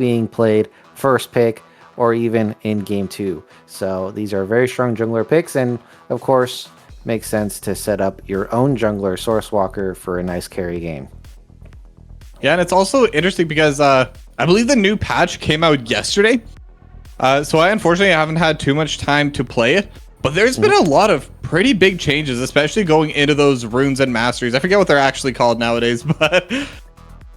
being played first pick or even in game 2. So these are very strong jungler picks, and of course, makes sense to set up your own jungler Source Walker for a nice carry game. Yeah, and it's also interesting because I believe the new patch came out yesterday. So I unfortunately haven't had too much time to play it, but there's been a lot of pretty big changes, especially going into those runes and masteries. I forget what they're actually called nowadays, but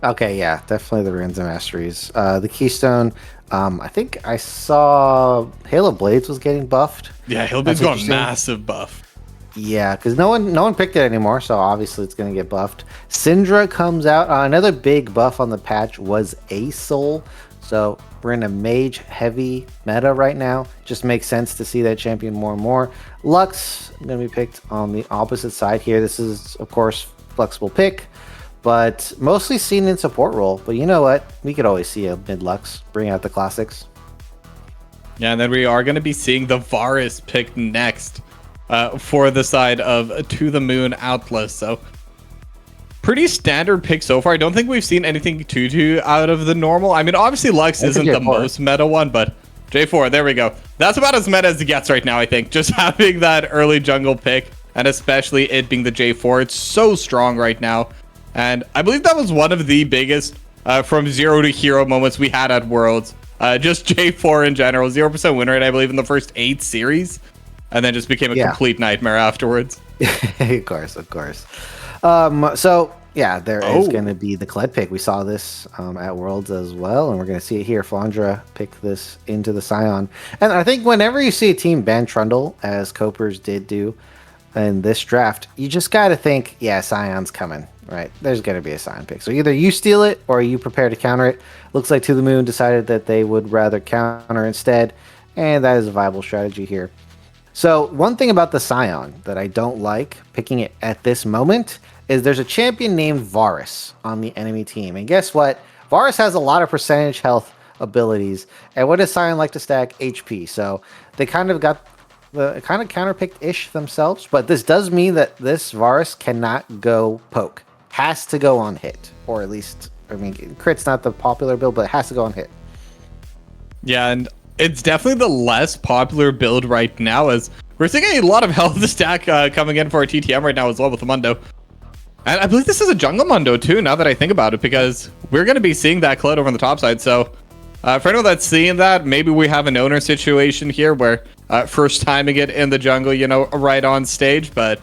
Okay, yeah, definitely the runes and masteries. The keystone, I think I saw Hail of Blades was getting buffed. yeah, Hillblade's got a massive buff. Yeah, because no one picked it anymore, so obviously it's going to get buffed. Syndra comes out. Another big buff on the patch was A Soul. So we're in a mage heavy meta right now. Just makes sense to see that champion more and more. Lux going to be picked on the opposite side here. This is, of course, flexible pick, but mostly seen in support role. But you know what? We could always see a mid Lux bring out the classics. Yeah, and then we are going to be seeing the Varus picked next. For the side of To the Moon Atlas. So pretty standard pick so far. I don't think we've seen anything too out of the normal. I mean, obviously Lux isn't the most meta one, but J4, there we go. That's about as meta as it gets right now, I think. Just having that early jungle pick, and especially it being the J4, it's so strong right now. And I believe that was one of the biggest from zero to hero moments we had at Worlds. Just J4 in general, 0% win rate, I believe, in the first 8 series. And then just became a complete nightmare afterwards. Of course. So, yeah, there is going to be the Kled pick. We saw this at Worlds as well, and we're going to see it here. Flandra pick this into the Scion. And I think whenever you see a team ban Trundle, as Copers did do in this draft, you just got to think, yeah, Scion's coming, right? There's going to be a Scion pick. So either you steal it or you prepare to counter it. Looks like To the Moon decided that they would rather counter instead, and that is a viable strategy here. So one thing about the Scion that I don't like picking it at this moment is there's a champion named Varus on the enemy team. And guess what? Varus has a lot of percentage health abilities. And what does Scion like to stack? HP. So they kind of got the kind of counterpicked-ish themselves. But this does mean that this Varus cannot go poke. Has to go on hit. Or at least, I mean, crit's not the popular build, but it has to go on hit. Yeah, and it's definitely the less popular build right now, as we're seeing a lot of health stack coming in for our TTM right now as well with the Mundo. And I believe this is a jungle Mundo too, now that I think about it, because we're going to be seeing that Kled over on the top side. So for anyone that's seeing that, maybe we have an owner situation here where first timing it in the jungle, you know, right on stage, but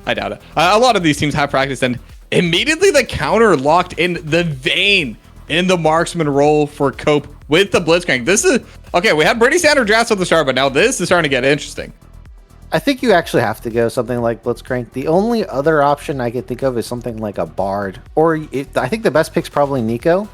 I doubt it. A lot of these teams have practiced, and immediately the counter locked in the Vayne in the marksman role for Cope with the Blitzcrank. This is okay. We had pretty standard drafts at the start, but now this is starting to get interesting. I think you actually have to go something like Blitzcrank. The only other option I could think of is something like a Bard, or I think the best pick's probably Nico,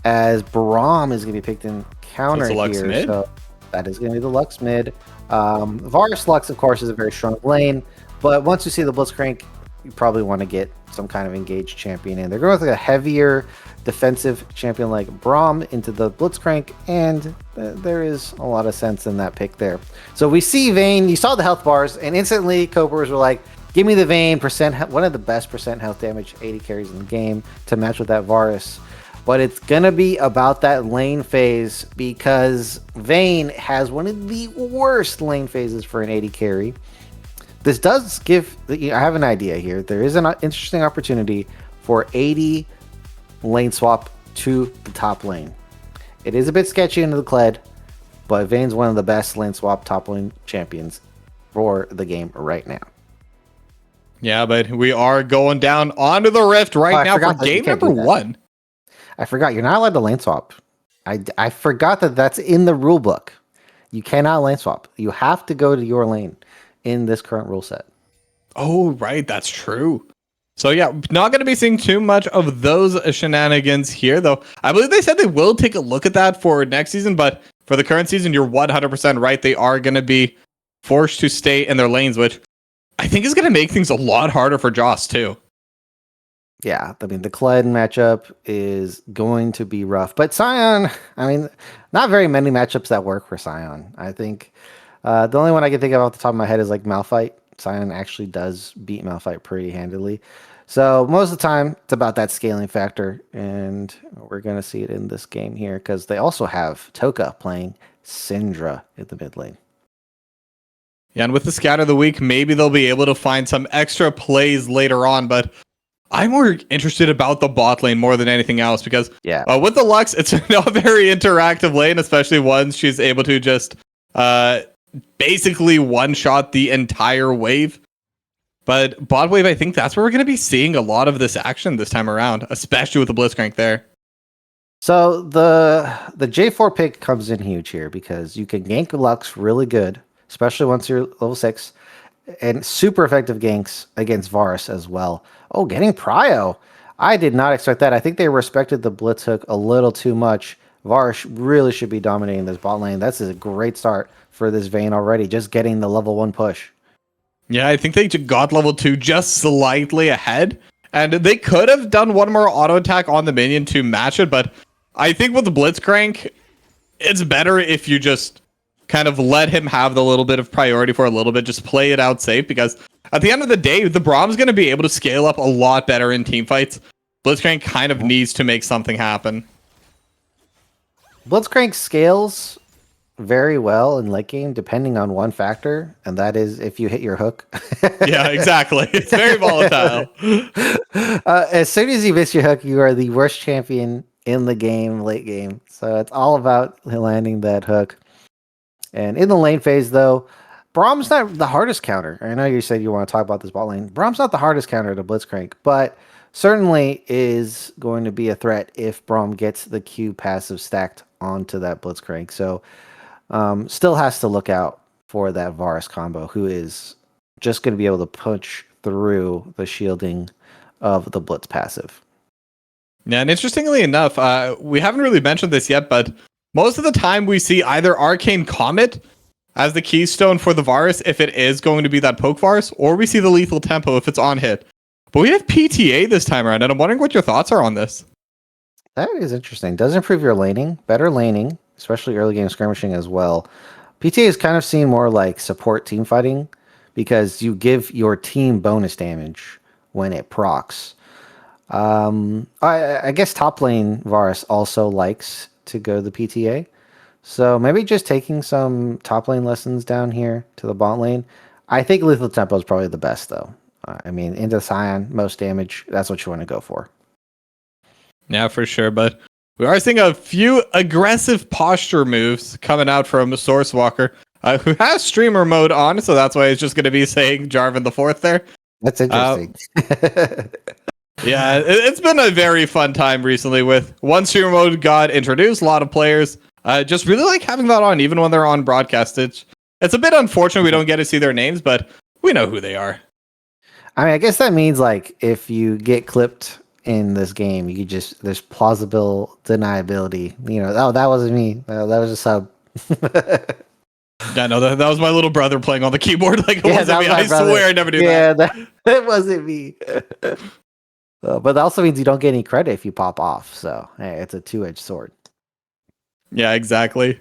as Braum is going to be picked in counter here. Mid? So that is going to be the Lux mid. Varus Lux, of course, is a very strong lane, but once you see the Blitzcrank, you probably want to get some kind of engaged champion in. They're going with like a heavier defensive champion like Braum into the Blitzcrank, and there is a lot of sense in that pick there. So we see Vayne. You saw the health bars, and instantly Copers were like, give me the Vayne, one of the best percent health damage 80 carries in the game to match with that Varus. But it's going to be about that lane phase, because Vayne has one of the worst lane phases for an 80 carry. This does give, I have an idea here. There is an interesting opportunity for 80 lane swap to the top lane. It is a bit sketchy into the Kled, but Vayne's one of the best lane swap top lane champions for the game right now. Yeah, but we are going down onto the Rift right now for game number 1. I forgot, you're not allowed to lane swap. I forgot that that's in the rule book. You cannot lane swap. You have to go to your lane in this current rule set. Oh, right. That's true. So yeah, not going to be seeing too much of those shenanigans here, though. I believe they said they will take a look at that for next season, but for the current season, you're 100% right. They are going to be forced to stay in their lanes, which I think is going to make things a lot harder for Joss, too. Yeah, I mean, the Kled matchup is going to be rough. But Scion, I mean, not very many matchups that work for Scion. I think the only one I can think of off the top of my head is like Malphite. Scion actually does beat Malphite pretty handily. So most of the time, it's about that scaling factor, and we're going to see it in this game here because they also have Toka playing Syndra in the mid lane. Yeah, and with the scatter of the week, maybe they'll be able to find some extra plays later on, but I'm more interested about the bot lane more than anything else because with the Lux, it's not a very interactive lane, especially once she's able to just basically one-shot the entire wave. But bot wave, I think that's where we're going to be seeing a lot of this action this time around, especially with the Blitzcrank there. So the J4 pick comes in huge here because you can gank Lux really good, especially once you're level 6, and super effective ganks against Varus as well. Oh, getting Prio. I did not expect that. I think they respected the Blitz hook a little too much. Varus really should be dominating this bot lane. That's a great start for this Vayne already, just getting the level 1 push. Yeah, I think they got level 2 just slightly ahead, and they could have done one more auto attack on the minion to match it, but I think with the Blitzcrank, it's better if you just kind of let him have the little bit of priority for a little bit, just play it out safe, because at the end of the day, the Brahm's going to be able to scale up a lot better in team fights. Blitzcrank kind of needs to make something happen. Blitzcrank scales very well in late game, depending on one factor, and that is if you hit your hook. Yeah, exactly. It's very volatile. As soon as you miss your hook, you are the worst champion in the game, late game. So it's all about landing that hook. And in the lane phase, though, Braum's not the hardest counter. I know you said you want to talk about this bot lane. Braum's not the hardest counter to Blitzcrank, but certainly is going to be a threat if Braum gets the Q passive stacked onto that Blitzcrank. So still has to look out for that Varus combo, who is just going to be able to punch through the shielding of the Blitz passive. Yeah, and interestingly enough, we haven't really mentioned this yet, but most of the time we see either Arcane Comet as the keystone for the Varus if it is going to be that poke Varus, or we see the Lethal Tempo if it's on hit. But we have PTA this time around, and I'm wondering what your thoughts are on this. That is interesting. Does improve your laning, better laning, especially early game skirmishing as well. PTA is kind of seen more like support team fighting because you give your team bonus damage when it procs. I guess top lane Varus also likes to go the PTA. So maybe just taking some top lane lessons down here to the bot lane. I think Lethal Tempo is probably the best, though. I mean, into Scion, most damage, that's what you want to go for. Yeah, for sure. But we are seeing a few aggressive posture moves coming out from Source Walker, who has streamer mode on, so that's why he's just going to be saying Jarvan the Fourth there. That's interesting. Yeah, it's been a very fun time recently with one streamer mode got introduced. A lot of players just really like having that on, even when they're on broadcast. It's a bit unfortunate we don't get to see their names, but we know who they are. I mean, I guess that means like if you get clipped in this game, you could just there's plausible deniability. You know, oh, that wasn't me. That was a sub. Yeah, no, that was my little brother playing on the keyboard. Like it wasn't me. I swear I never do that. Yeah, that wasn't me. But that also means you don't get any credit if you pop off. So hey, it's a two-edged sword. Yeah, exactly.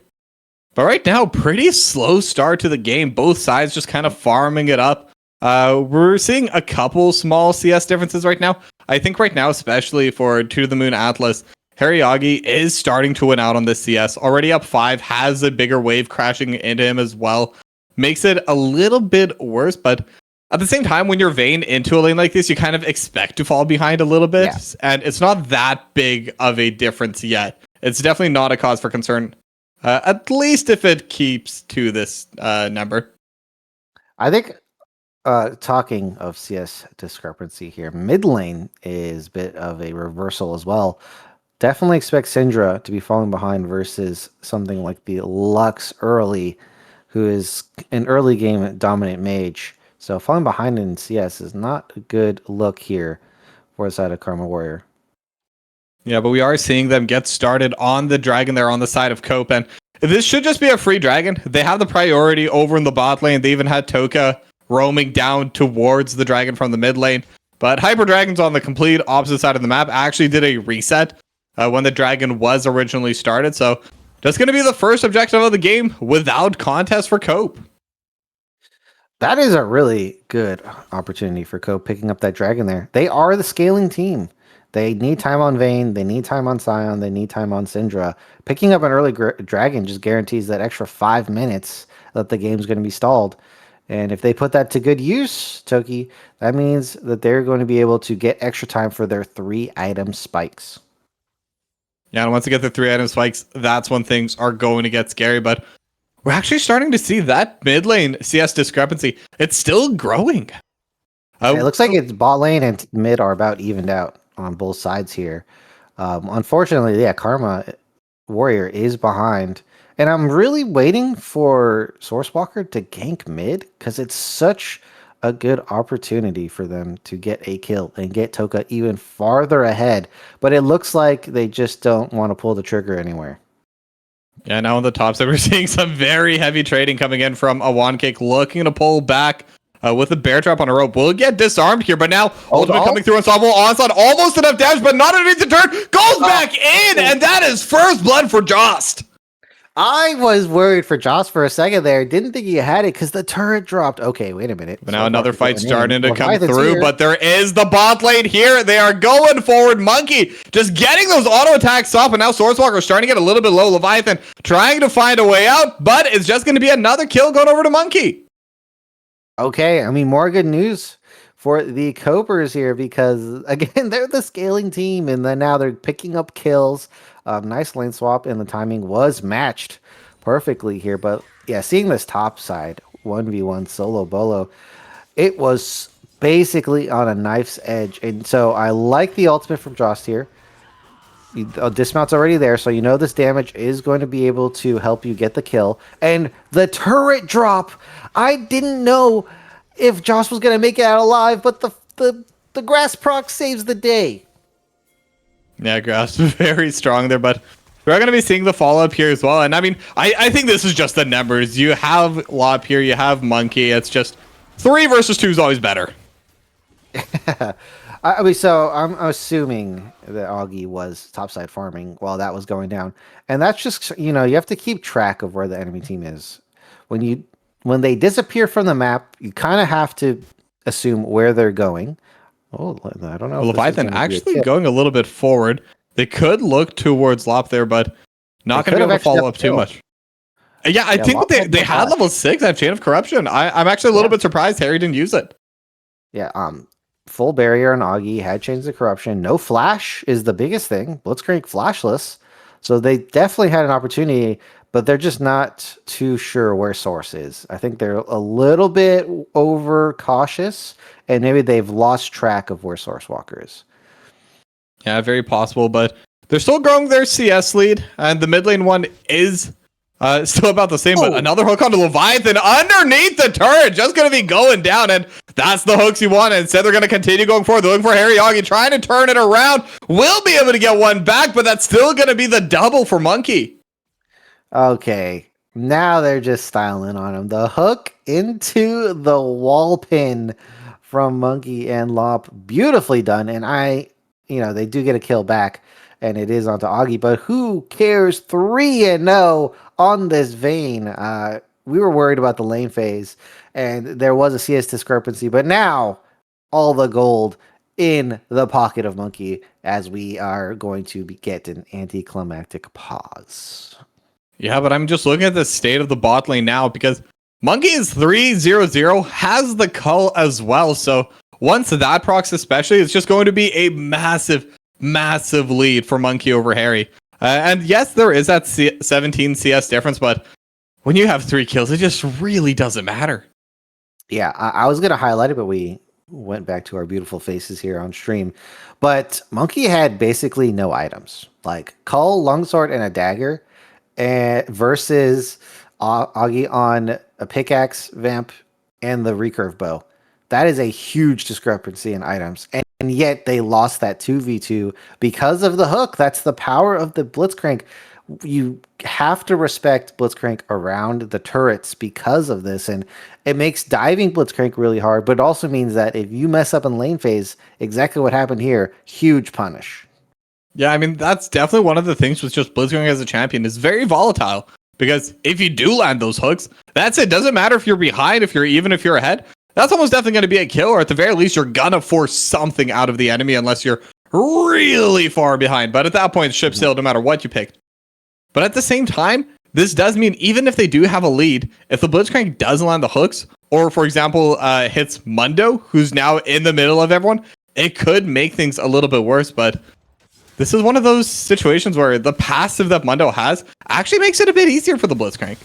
But right now, pretty slow start to the game. Both sides just kind of farming it up. We're seeing a couple small CS differences right now. I think right now, especially for To the Moon Atlas, Hariyagi is starting to win out on this CS. Already up 5, has a bigger wave crashing into him as well. Makes it a little bit worse, but at the same time, when you're Vayne into a lane like this, you kind of expect to fall behind a little bit. Yeah. And it's not that big of a difference yet. It's definitely not a cause for concern. At least if it keeps to this number. I think talking of CS discrepancy here, mid lane is a bit of a reversal as well. Definitely expect Syndra to be falling behind versus something like the Lux early, who is an early game dominant mage. So falling behind in CS is not a good look here for the side of Karma Warrior. Yeah, but we are seeing them get started on the dragon there on the side of Cope, and this should just be a free dragon. They have the priority over in the bot lane. They even had Toka roaming down towards the dragon from the mid lane. But Hyper Dragon's on the complete opposite side of the map. Actually did a reset when the dragon was originally started. So just going to be the first objective of the game without contest for Cope. That is a really good opportunity for Co picking up that dragon there. They are the scaling team. They need time on Vayne, they need time on Scion, they need time on Syndra. Picking up an early dragon just guarantees that extra 5 minutes that the game's going to be stalled. And if they put that to good use, Toki, that means that they're going to be able to get extra time for their 3-item spikes. Yeah, and once they get the 3-item spikes, that's when things are going to get scary. But we're actually starting to see that mid lane CS discrepancy. It's still growing. It looks like it's bot lane and mid are about evened out on both sides here. Unfortunately, yeah, Karma Warrior is behind. And I'm really waiting for Sourcewalker to gank mid because it's such a good opportunity for them to get a kill and get Toka even farther ahead. But it looks like they just don't want to pull the trigger anywhere. Yeah, now on the top side, we're seeing some very heavy trading coming in from a One Cake looking to pull back with a bear trap on a rope. Will get disarmed here, but now Ultimate coming through Unstoppable Onslaught. Almost enough damage, but not underneath the turn. Goes back in, and that is first blood for Jost. I was worried for Joss for a second there. Didn't think he had it because the turret dropped. Okay, wait a minute. But now another fight starting to come through, but there is the bot lane here. They are going forward. Monkey just getting those auto attacks off, and now Sourcewalker starting to get a little bit low. Leviathan trying to find a way out, but it's just going to be another kill going over to Monkey. Okay, I mean, more good news for the Copers here because, again, they're the scaling team, and then now they're picking up kills. Nice lane swap, and the timing was matched perfectly here. But yeah, seeing this top side 1v1 solo bolo, it was basically on a knife's edge. And so I like the ultimate from Jost here. Dismount's already there, so you know this damage is going to be able to help you get the kill. And the turret drop, I didn't know if Jost was going to make it out alive, but the grass proc saves the day. Yeah, Grass very strong there, but we're going to be seeing the follow-up here as well. And I mean, I think this is just the numbers. You have Lop here, you have Monkey. It's just 3 versus 2 is always better. I mean, so I'm assuming that Augie was topside farming while that was going down. And that's just, you have to keep track of where the enemy team is. When they disappear from the map, you kind of have to assume where they're going. Oh, I don't know. Well, Leviathan actually going a little bit forward. They could look towards Lop there, but not going to be able to follow up too much. Yeah, I think they had level 6 at Chain of Corruption. I'm actually a little bit surprised Harry didn't use it. Yeah, full barrier on Augie, had Chains of Corruption. No flash is the biggest thing. Blitzcrank flashless. So they definitely had an opportunity, but they're just not too sure where Source is. I think they're a little bit over cautious, and maybe they've lost track of where Sourcewalker is. Yeah, very possible, but they're still growing their CS lead, and the mid lane one is still about the same, but another hook onto Leviathan underneath the turret, just going to be going down, and that's the hooks you want. Instead, they're going to continue going forward. They're looking for Harry Augie, trying to turn it around. Will be able to get one back, but that's still going to be the double for Monkey. Okay, now they're just styling on him. The hook into the wall pin from Monkey and Lop, beautifully done. And they do get a kill back, and it is onto Augie. But who cares? 3-0 on this Vayne. We were worried about the lane phase, and there was a CS discrepancy. But now, all the gold in the pocket of Monkey, as we are going to get an anticlimactic pause. Yeah, but I'm just looking at the state of the bot lane now because Monkey is 3-0-0, has the cull as well. So once that procs especially, it's just going to be a massive, massive lead for Monkey over Harry. And yes, there is that 17 CS difference, but when you have 3 kills, it just really doesn't matter. Yeah, I was going to highlight it, but we went back to our beautiful faces here on stream. But Monkey had basically no items, like cull, longsword, and a dagger. Versus Augie on a pickaxe, vamp, and the recurve bow. That is a huge discrepancy in items. And yet they lost that 2v2 because of the hook. That's the power of the Blitzcrank. You have to respect Blitzcrank around the turrets because of this. And it makes diving Blitzcrank really hard, but it also means that if you mess up in lane phase, exactly what happened here, huge punish. Yeah, I mean, that's definitely one of the things with just Blitzcrank as a champion is very volatile Because if you do land those hooks, that's it. Doesn't matter if you're behind, if you're ahead. That's almost definitely going to be a kill, or at the very least, you're going to force something out of the enemy unless you're really far behind. But at that point, ship sailed no matter what you pick. But at the same time, this does mean even if they do have a lead, if the Blitzcrank does land the hooks, or for example, hits Mundo, who's now in the middle of everyone, it could make things a little bit worse. But this is one of those situations where the passive that Mundo has actually makes it a bit easier for the Blitzcrank.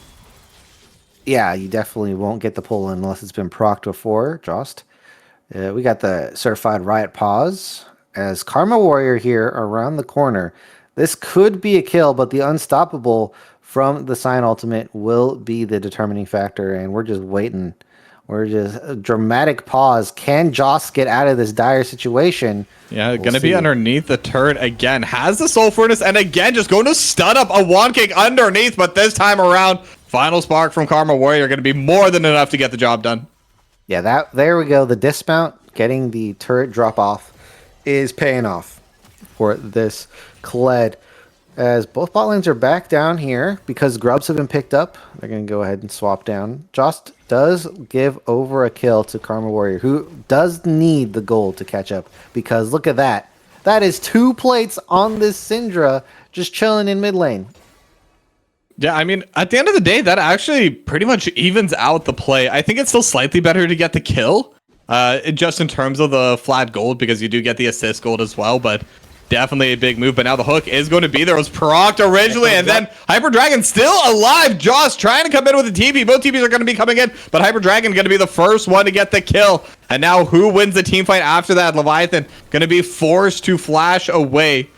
Yeah, you definitely won't get the pull unless it's been procced before, Jost. We got the certified riot pause as Karma Warrior here around the corner. This could be a kill, but the unstoppable from the Sign Ultimate will be the determining factor, and we're just waiting. We're just a dramatic pause. Can Jost get out of this dire situation? Yeah, we'll gonna be underneath the turret again. Has the Soul Furnace, and again, just going to stun up a Wand Kick underneath, but this time around, Final Spark from Karma Warrior going to be more than enough to get the job done. Yeah, there we go. The dismount, getting the turret drop off, is paying off for this Kled. As both bot lanes are back down here because grubs have been picked up, they're going to go ahead and swap down. Jost does give over a kill to Karma Warrior, who does need the gold to catch up, because look at that. That is 2 plates on this Syndra just chilling in mid lane. Yeah, I mean, at the end of the day, that actually pretty much evens out the play. I think it's still slightly better to get the kill, just in terms of the flat gold, because you do get the assist gold as well, but definitely a big move. But now the hook is going to be there. It was procced originally, and then Hyper Dragon still alive. Jost trying to come in with a TP. Both TPs are going to be coming in, but Hyper Dragon going to be the first one to get the kill. And now who wins the team fight after that? Leviathan going to be forced to flash away.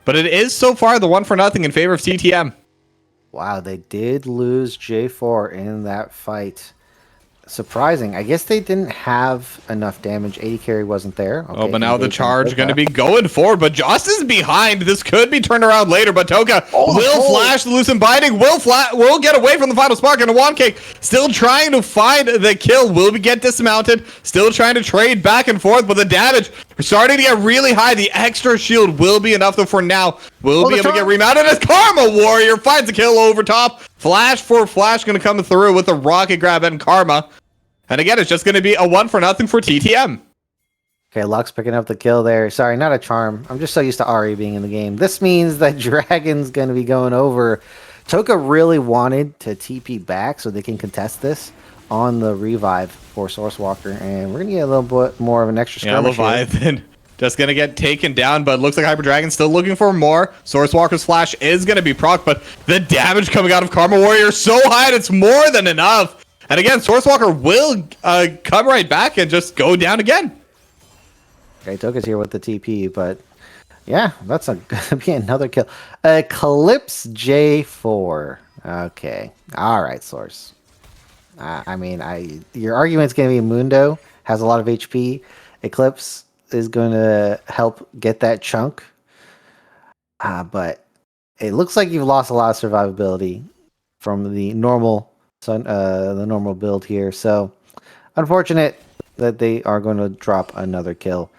But it is so far the 1-0 in favor of TTM. Wow, they did lose J4 in that fight. Surprising. I guess they didn't have enough damage. 80 carry wasn't there. Okay, but now the charge going to be going forward. But Jost is behind. This could be turned around later. But Toka will flash the Lucent Binding. Will get away from the Final Spark. And a Wand Kick still trying to find the kill. Will get dismounted. Still trying to trade back and forth. But the damage starting to get really high. The extra shield will be enough though for now. Will be able to get remounted as Karma Warrior finds a kill over top. Flash for Flash going to come through with a rocket grab and Karma. And again, it's just going to be a 1-0 for TTM. Okay, Lux picking up the kill there. Sorry, not a charm. I'm just so used to Ari being in the game. This means that Dragon's going to be going over. Toka really wanted to TP back so they can contest this on the revive for Source Walker. And we're going to get a little bit more of an extra skirmish. Yeah, Leviathan just going to get taken down, but looks like Hyper Dragon still looking for more. Source Walker's flash is going to be proc, but the damage coming out of Karma Warrior is so high, it's more than enough. And again, Source Walker will come right back and just go down again. Okay, Toka's here with the TP, but yeah, that's gonna be another kill. Eclipse J4. Okay, all right, Source. I mean, your argument's gonna be Mundo has a lot of HP. Eclipse is going to help get that chunk, but it looks like you've lost a lot of survivability from the normal. The normal build here, so unfortunate that they are going to drop another kill.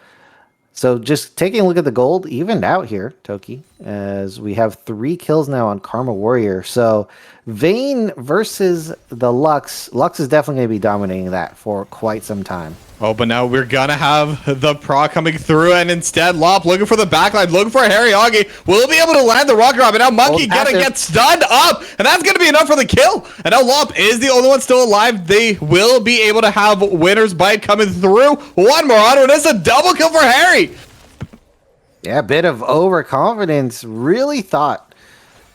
So just taking a look at the gold, evened out here, Toki, as we have 3 kills now on Karma Warrior. So Vayne versus the Lux. Lux is definitely going to be dominating that for quite some time. Oh, but now we're going to have the proc coming through, and instead Lop looking for the backline, looking for Harry Augie. Will be able to land the rocket drop, and now Monkey going to get stunned up, and that's going to be enough for the kill. And now Lop is the only one still alive. They will be able to have Winner's Bite coming through. One more on, and it's a double kill for Harry. Yeah, a bit of overconfidence. Really thought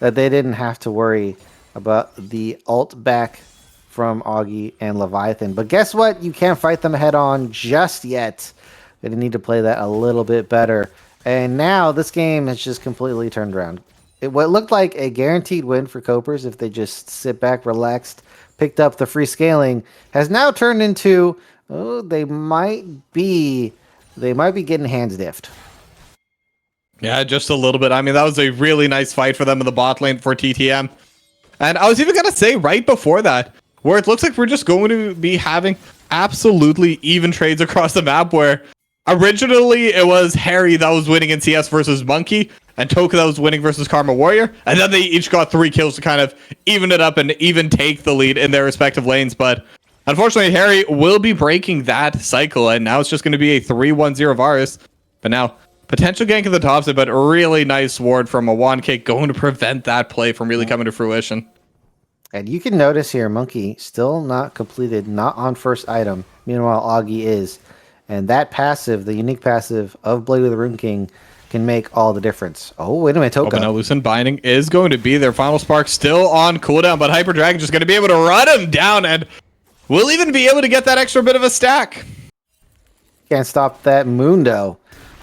that they didn't have to worry about the ult back from Augie and Leviathan. But guess what? You can't fight them head on just yet. They need to play that a little bit better. And now this game has just completely turned around. What looked like a guaranteed win for Copers if they just sit back, relaxed, picked up the free scaling, has now turned into, oh, they might be getting hands diffed. Yeah, just a little bit. I mean, that was a really nice fight for them in the bot lane for TTM. And I was even going to say right before that, where it looks like we're just going to be having absolutely even trades across the map, where Originally, it was Harry that was winning in CS versus Monkey, and Toka that was winning versus Karma Warrior, and then they each got 3 kills to kind of even it up and even take the lead in their respective lanes. But unfortunately, Harry will be breaking that cycle, and now it's just going to be a 3-1-0 Varus. But now, potential gank at the top side, but a really nice ward from a wand kick going to prevent that play from really coming to fruition. And you can notice here, Monkey still not completed, not on first item. Meanwhile, Augie is. And that passive, the unique passive of Blade of the Rune King, can make all the difference. Oh, wait a minute, Toka. Oh, now Lucent Binding is going to be their final spark, still on cooldown, but Hyper Dragon just going to be able to run him down, and we'll even be able to get that extra bit of a stack. Can't stop that Mundo.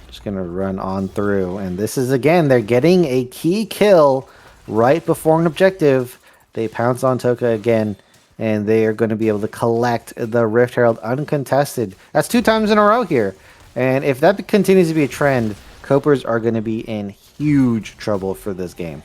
Just going to run on through. And this is, again, they're getting a key kill right before an objective. They pounce on Toka again, and they are going to be able to collect the Rift Herald uncontested. That's 2 times in a row here. And if that continues to be a trend, Copers are going to be in huge trouble for this game.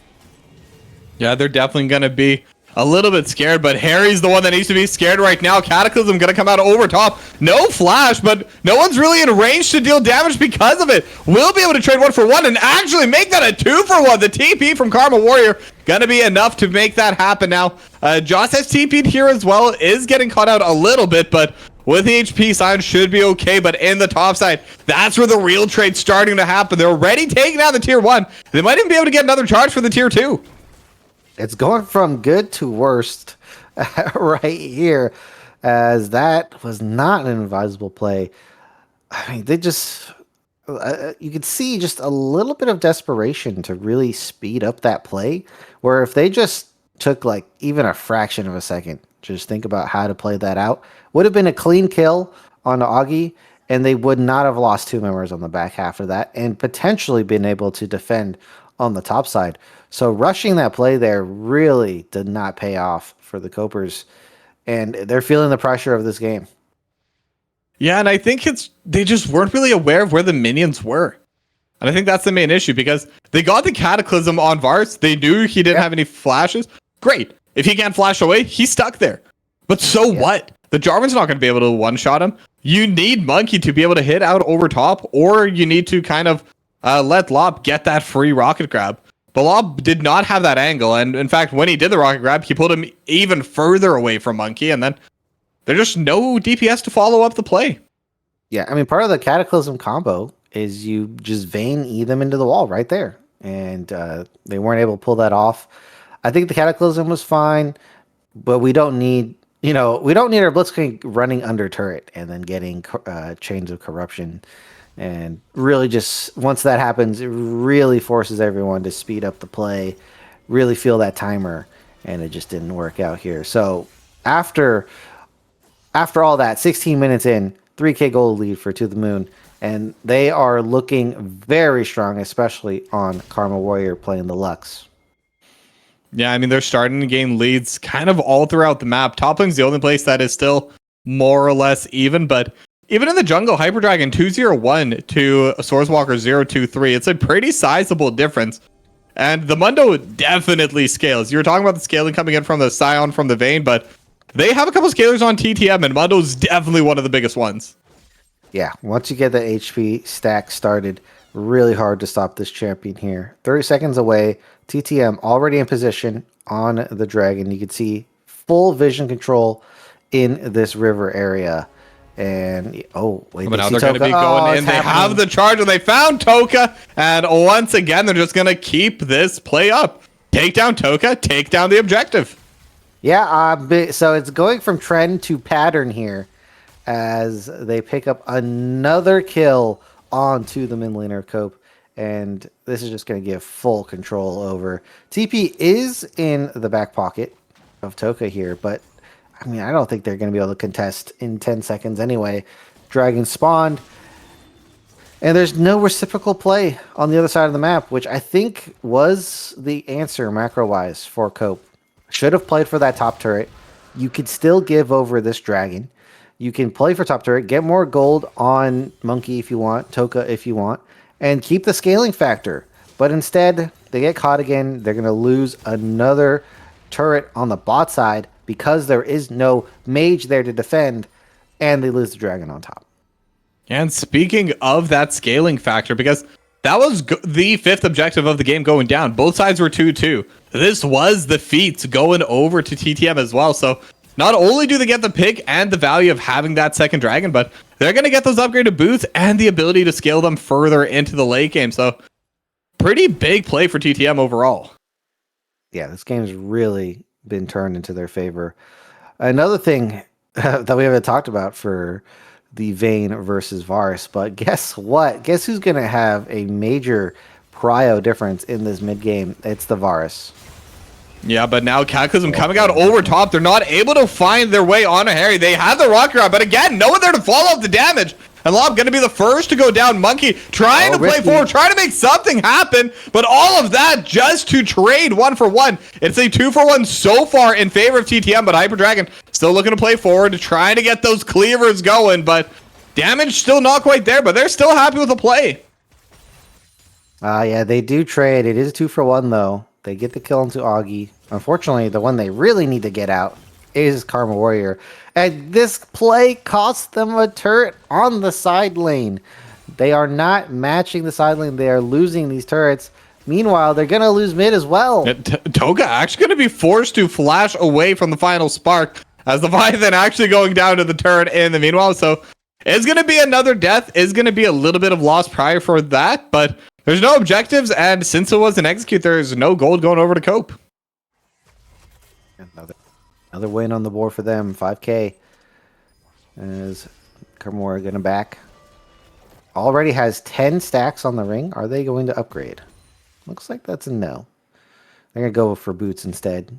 Yeah, they're definitely going to be a little bit scared, but Harry's the one that needs to be scared right now. Cataclysm going to come out over top. No flash, but no one's really in range to deal damage because of it. We'll be able to trade 1 for 1 and actually make that a 2 for 1. The TP from Karma Warrior going to be enough to make that happen now. Joss has TP'd here as well, is getting caught out a little bit, but with the HP, Sion should be okay. But in the top side, that's where the real trade's starting to happen. They're already taking down the tier 1. They might even be able to get another charge for the tier 2. It's going from good to worst right here, as that was not an advisable play. I mean, they just, you could see just a little bit of desperation to really speed up that play, where if they just took like even a fraction of a second to just think about how to play that out, would have been a clean kill on Augie, and they would not have lost 2 members on the back half of that, and potentially been able to defend on the top side. So rushing that play there really did not pay off for the Copers, and they're feeling the pressure of this game. Yeah, and I think they just weren't really aware of where the minions were. And I think that's the main issue, because they got the Cataclysm on Vars. They knew he didn't have any flashes. Great. If he can't flash away, he's stuck there. But so what? The Jarvan's not going to be able to one-shot him. You need Monkey to be able to hit out over top, or you need to kind of let Lob get that free rocket grab. But Lob did not have that angle, and in fact, when he did the rocket grab, he pulled him even further away from Monkey, and then there's just no DPS to follow up the play. Yeah, I mean, part of the Cataclysm combo is you just Vayne E them into the wall right there, and they weren't able to pull that off. I think the Cataclysm was fine, but we don't need, we don't need our Blitzcrank running under turret and then getting chains of corruption. And really just, once that happens, it really forces everyone to speed up the play, really feel that timer, and it just didn't work out here. So after all that, 16 minutes in, 3K gold lead for To The Moon, and they are looking very strong, especially on Karma Warrior playing the Lux. Yeah, I mean, they're starting to gain leads kind of all throughout the map. Top lane's the only place that is still more or less even, but even in the jungle, Hyper Dragon 201 to Swordswalker 023. It's a pretty sizable difference. And the Mundo definitely scales. You were talking about the scaling coming in from the Scion from the Vayne, but they have a couple scalers on TTM, and Mundo's definitely one of the biggest ones. Yeah, once you get the HP stack started, really hard to stop this champion here. 30 seconds away, TTM already in position on the Dragon. You can see full vision control in this river area. And wait, but now they're going to be going in. They have the charge, and they found Toka. And once again, they're just going to keep this play up. Take down Toka, take down the objective. Yeah, so it's going from trend to pattern here as they pick up another kill onto the mid laner Cope. And this is just going to give full control over. TP is in the back pocket of Toka here, but I mean, I don't think they're going to be able to contest in 10 seconds anyway. Dragon spawned. And there's no reciprocal play on the other side of the map, which I think was the answer macro-wise for Cope. Should have played for that top turret. You could still give over this Dragon. You can play for top turret, get more gold on Monkey if you want, Toka if you want, and keep the scaling factor. But instead, they get caught again. They're going to lose another turret on the bot side, because there is no mage there to defend, and they lose the Dragon on top. And speaking of that scaling factor, because that was the fifth objective of the game going down. Both sides were 2-2. This was the feats going over to TTM as well. So not only do they get the pick and the value of having that second dragon, but they're going to get those upgraded boots and the ability to scale them further into the late game. So pretty big play for TTM overall. Yeah, this game's really been turned into their favor. Another thing that we haven't talked about for the Vayne versus Varus, but guess what? Guess who's going to have a major prio difference in this mid game? It's the Varus. Yeah, but now Cataclysm coming out over top. They're not able to find their way on a Harry. They have the rocket round, but again, no one there to follow up the damage. And Lob going to be the first to go down. Monkey trying to play forward, trying to make something happen, but all of that just to trade 1-for-1. It's a 2-for-1 so far in favor of TTM, but Hyper Dragon still looking to play forward, trying to get those cleavers going, but damage still not quite there, but they're still happy with the play. Yeah, they do trade. It is 2-for-1 though. They get the kill into Augie. Unfortunately, the one they really need to get out is Karma Warrior. And this play cost them a turret on the side lane. They are not matching the side lane. They are losing these turrets. Meanwhile, they're going to lose mid as well. Toga actually going to be forced to flash away from the final spark as the Leviathan actually going down to the turret in the meanwhile. So it's going to be another death. It's going to be a little bit of loss prior for that, but there's no objectives, and since it was an execute, there's no gold going over to Cope. Another win on the board for them, 5K. As Karmora getting back. Already has 10 stacks on the ring. Are they going to upgrade? Looks like that's a no. They're going to go for boots instead.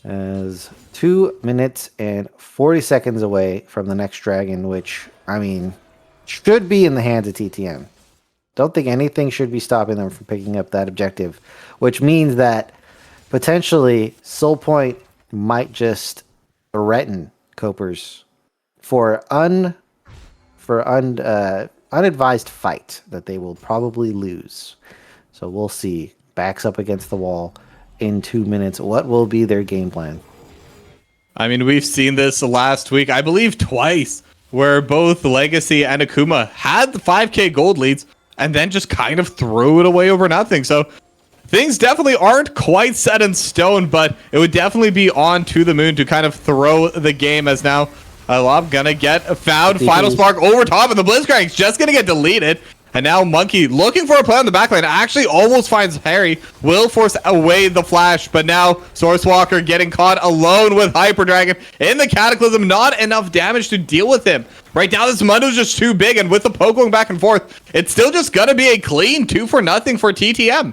As 2 minutes and 40 seconds away from the next dragon, which, I mean, should be in the hands of TTM. Don't think anything should be stopping them from picking up that objective, which means that potentially Soul Point might just threaten Copers for unadvised fight that they will probably lose. So we'll see. Backs up against the wall in 2 minutes. What will be their game plan? I mean, we've seen this last week, I believe twice, where both Legacy and Akuma had the 5K gold leads and then just kind of threw it away over nothing. So things definitely aren't quite set in stone, but it would definitely be on to the moon to kind of throw the game, as now Lob gonna get found. Final spark over top, and the Blitzcrank's just gonna get deleted. And now Monkey looking for a play on the backline, actually almost finds Harry, will force away the flash, but now Sourcewalker getting caught alone with Hyper Dragon in the Cataclysm. Not enough damage to deal with him. Right now, this Mundo's just too big, and with the poke going back and forth, it's still just gonna be a clean 2-for-0 for TTM.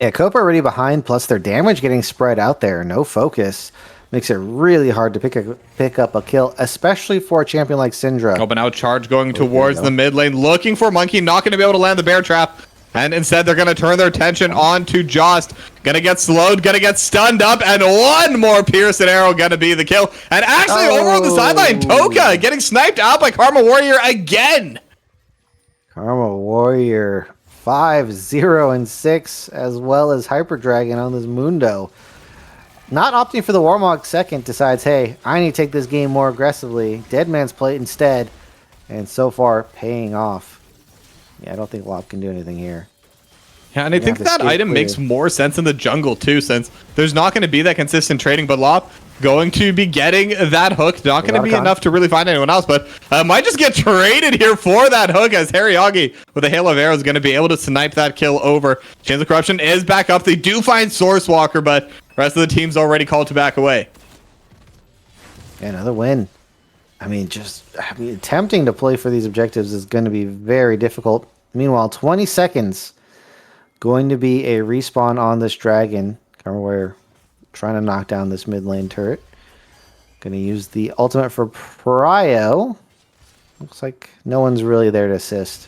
Yeah, Copa already behind, plus their damage getting spread out there. No focus. Makes it really hard to pick up a kill, especially for a champion like Syndra. Oh, but now charge going towards the mid lane, looking for Monkey, not going to be able to land the bear trap. And instead, they're going to turn their attention on to Jost. Going to get slowed, going to get stunned up, and one more piercing arrow going to be the kill. And actually, over on the sideline, Toka getting sniped out by Karma Warrior again. Karma Warrior 5-0-6, as well as Hyper Dragon on this Mundo. Not opting for the Warmog second, decides, hey, I need to take this game more aggressively. Deadman's Plate instead, and so far paying off. Yeah, I don't think Lop can do anything here. Yeah, and I think that item makes more sense in the jungle too, since there's not going to be that consistent trading, but Lop going to be getting that hook. Not going to be enough to really find anyone else, but might just get traded here for that hook, as Harry Augie with a hail of arrows is going to be able to snipe that kill over. Chains of Corruption is back up. They do find Sourcewalker, but the rest of the team's already called to back away. Yeah, another win. I mean, attempting to play for these objectives is going to be very difficult. Meanwhile, 20 seconds. Going to be a respawn on this dragon. We're trying to knock down this mid lane turret. Going to use the ultimate for Prio. Looks like no one's really there to assist.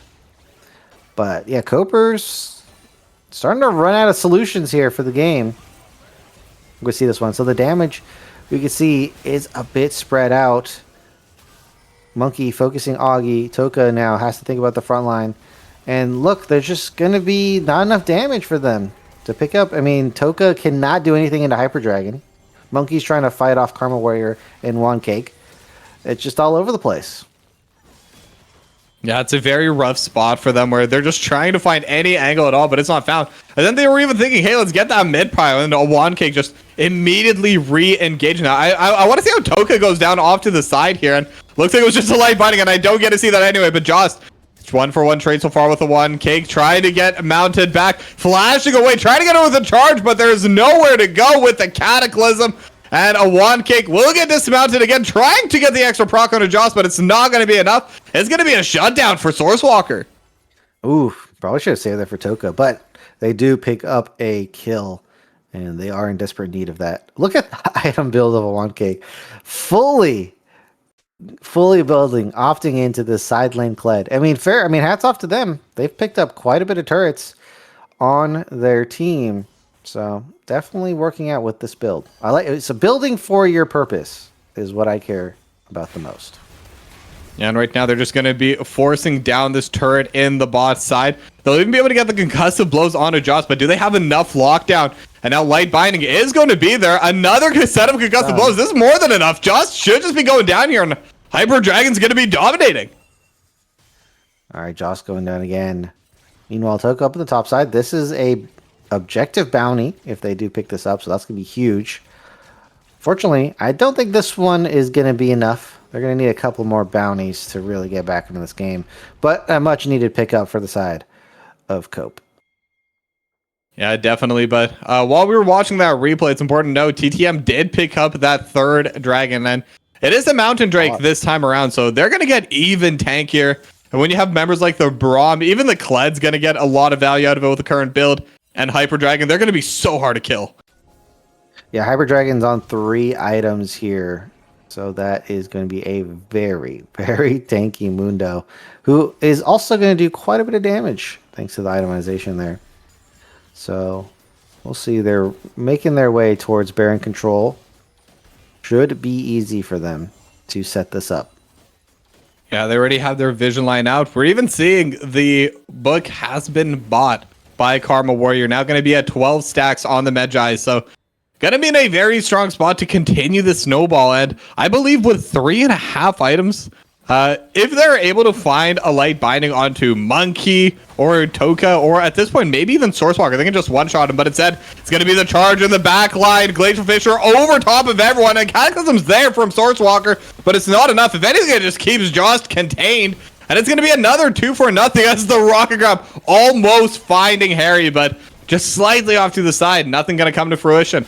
But yeah, Coper's starting to run out of solutions here for the game. We're going to see this one. So the damage we can see is a bit spread out. Monkey focusing Augie. Toka now has to think about the front line. And look, there's just going to be not enough damage for them to pick up. I mean, Toka cannot do anything into Hyper Dragon. Monkey's trying to fight off Karma Warrior in one cake. It's just all over the place. Yeah, it's a very rough spot for them where they're just trying to find any angle at all, but it's not found. And then they were even thinking, hey, let's get that mid pile, and a wand cake just immediately re-engaged. Now, I want to see how Toka goes down off to the side here, and looks like it was just a light binding, and I don't get to see that anyway, but Jost, it's 1-for-1 trade so far with the wand cake, trying to get mounted back, flashing away, trying to get it with a charge, but there's nowhere to go with the Cataclysm. And a wand cake will get dismounted again, trying to get the extra proc on a Jost, but it's not going to be enough. It's going to be a shutdown for Sourcewalker. Ooh, probably should have saved that for Toka, but they do pick up a kill, and they are in desperate need of that. Look at the item build of a wand cake. Fully building, opting into the side lane Kled. I mean, fair. I mean, hats off to them. They've picked up quite a bit of turrets on their team. So definitely working out with this build. I like it's a building for your purpose is what I care about the most. Yeah, and right now they're just going to be forcing down this turret in the bot side. They'll even be able to get the concussive blows on a Jost, but do they have enough lockdown? And now light binding is going to be there. Another set of concussive blows. This is more than enough. Jost should just be going down here, and Hyper Dragon's going to be dominating. All right, Jost going down again. Meanwhile, Toka up on the top side. This is a objective bounty if they do pick this up, so that's gonna be huge. Fortunately, I don't think this one is gonna be enough. They're gonna need a couple more bounties to really get back into this game, but a much needed pickup for the side of Cope. Yeah, definitely. But while we were watching that replay, it's important to note TTM did pick up that third dragon, and it is a Mountain Drake this time around, so they're gonna get even tankier. And when you have members like the Braum, even the Kled's gonna get a lot of value out of it with the current build. And Hyper Dragon, they're going to be so hard to kill. Yeah, Hyper Dragon's on 3 items here. So that is going to be a very, very tanky Mundo, who is also going to do quite a bit of damage thanks to the itemization there. So we'll see. They're making their way towards Baron control. Should be easy for them to set this up. Yeah, they already have their vision line out. We're even seeing the book has been bought by Karma Warrior, now going to be at 12 stacks on the Medjai, so going to be in a very strong spot to continue the snowball. And I believe with 3.5 items, if they're able to find a light binding onto Monkey or Toka, or at this point maybe even Sourcewalker, they can just one-shot him, but instead it's going to be the charge in the back line, Glacial Fissure over top of everyone, and Cataclysm's there from Sourcewalker, but it's not enough. If anything, it just keeps Jost contained. And it's going to be another 2-for-0 as the Rocket Grab almost finding Harry, but just slightly off to the side. Nothing going to come to fruition.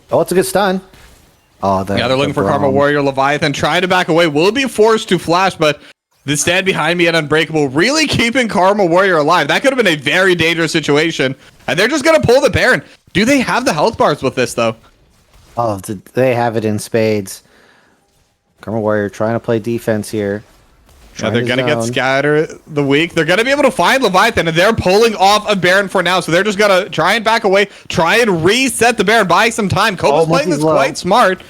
Oh, it's a good stun. Oh, yeah, they're looking for Karma Warrior. Leviathan trying to back away. Will be forced to flash, but the stand behind me at Unbreakable really keeping Karma Warrior alive. That could have been a very dangerous situation. And they're just going to pull the Baron. Do they have the health bars with this, though? Oh, they have it in spades. Karma Warrior trying to play defense here. Yeah, they're going to get Scatter the weak. They're going to be able to find Leviathan, and they're pulling off a Baron for now. So they're just going to try and back away, try and reset the Baron, buy some time. Copa's playing this quite smart,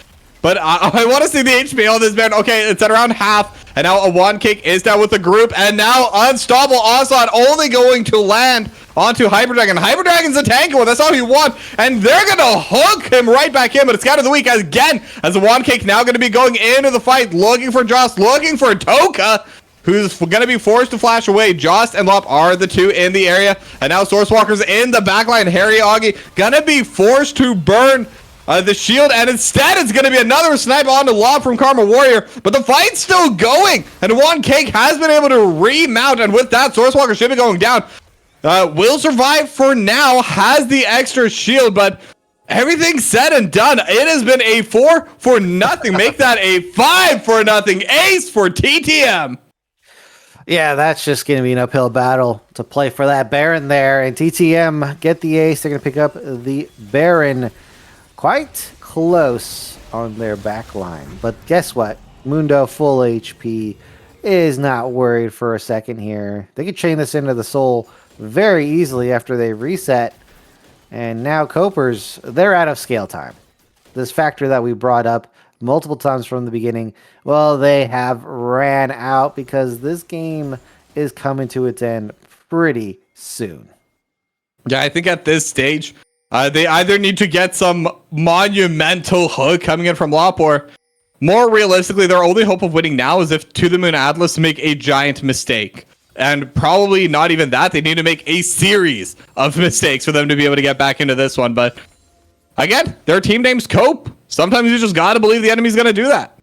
but I want to see the HP on this Baron. Okay, it's at around half, and now a wand cake is down with the group, and now Unstoppable Onslaught only going to land onto Hyper Dragon. Hyper Dragon's a tanker, that's all you want, and they're going to hook him right back in, but it's Scatter the weak again, as the wand cake now going to be going into the fight, looking for Jost, looking for Toka, who's going to be forced to flash away. Jost and Lop are the two in the area, and now Sourcewalker's in the backline. Harry Augie going to be forced to burn the shield, and instead it's going to be another snipe onto Lop from Karma Warrior, but the fight's still going, and One Cake has been able to remount, and with that, Sourcewalker should be going down. Will survive for now, has the extra shield, but everything said and done, it has been a 4-for-0. Make that a 5-for-0 ace for TTM. Yeah, that's just going to be an uphill battle to play for that Baron there. And TTM get the ace. They're going to pick up the Baron quite close on their back line. But guess what? Mundo full HP is not worried for a second here. They could chain this into the soul very easily after they reset. And now Copers, they're out of scale time. This factor that we brought up multiple times from the beginning, well, they have ran out because this game is coming to its end pretty soon. Yeah, I think at this stage, they either need to get some monumental hook coming in from Lop, or more realistically, their only hope of winning now is if To The Moon Atlas make a giant mistake. And probably not even that. They need to make a series of mistakes for them to be able to get back into this one. But again, their team name's Cope. Sometimes you just got to believe the enemy's going to do that.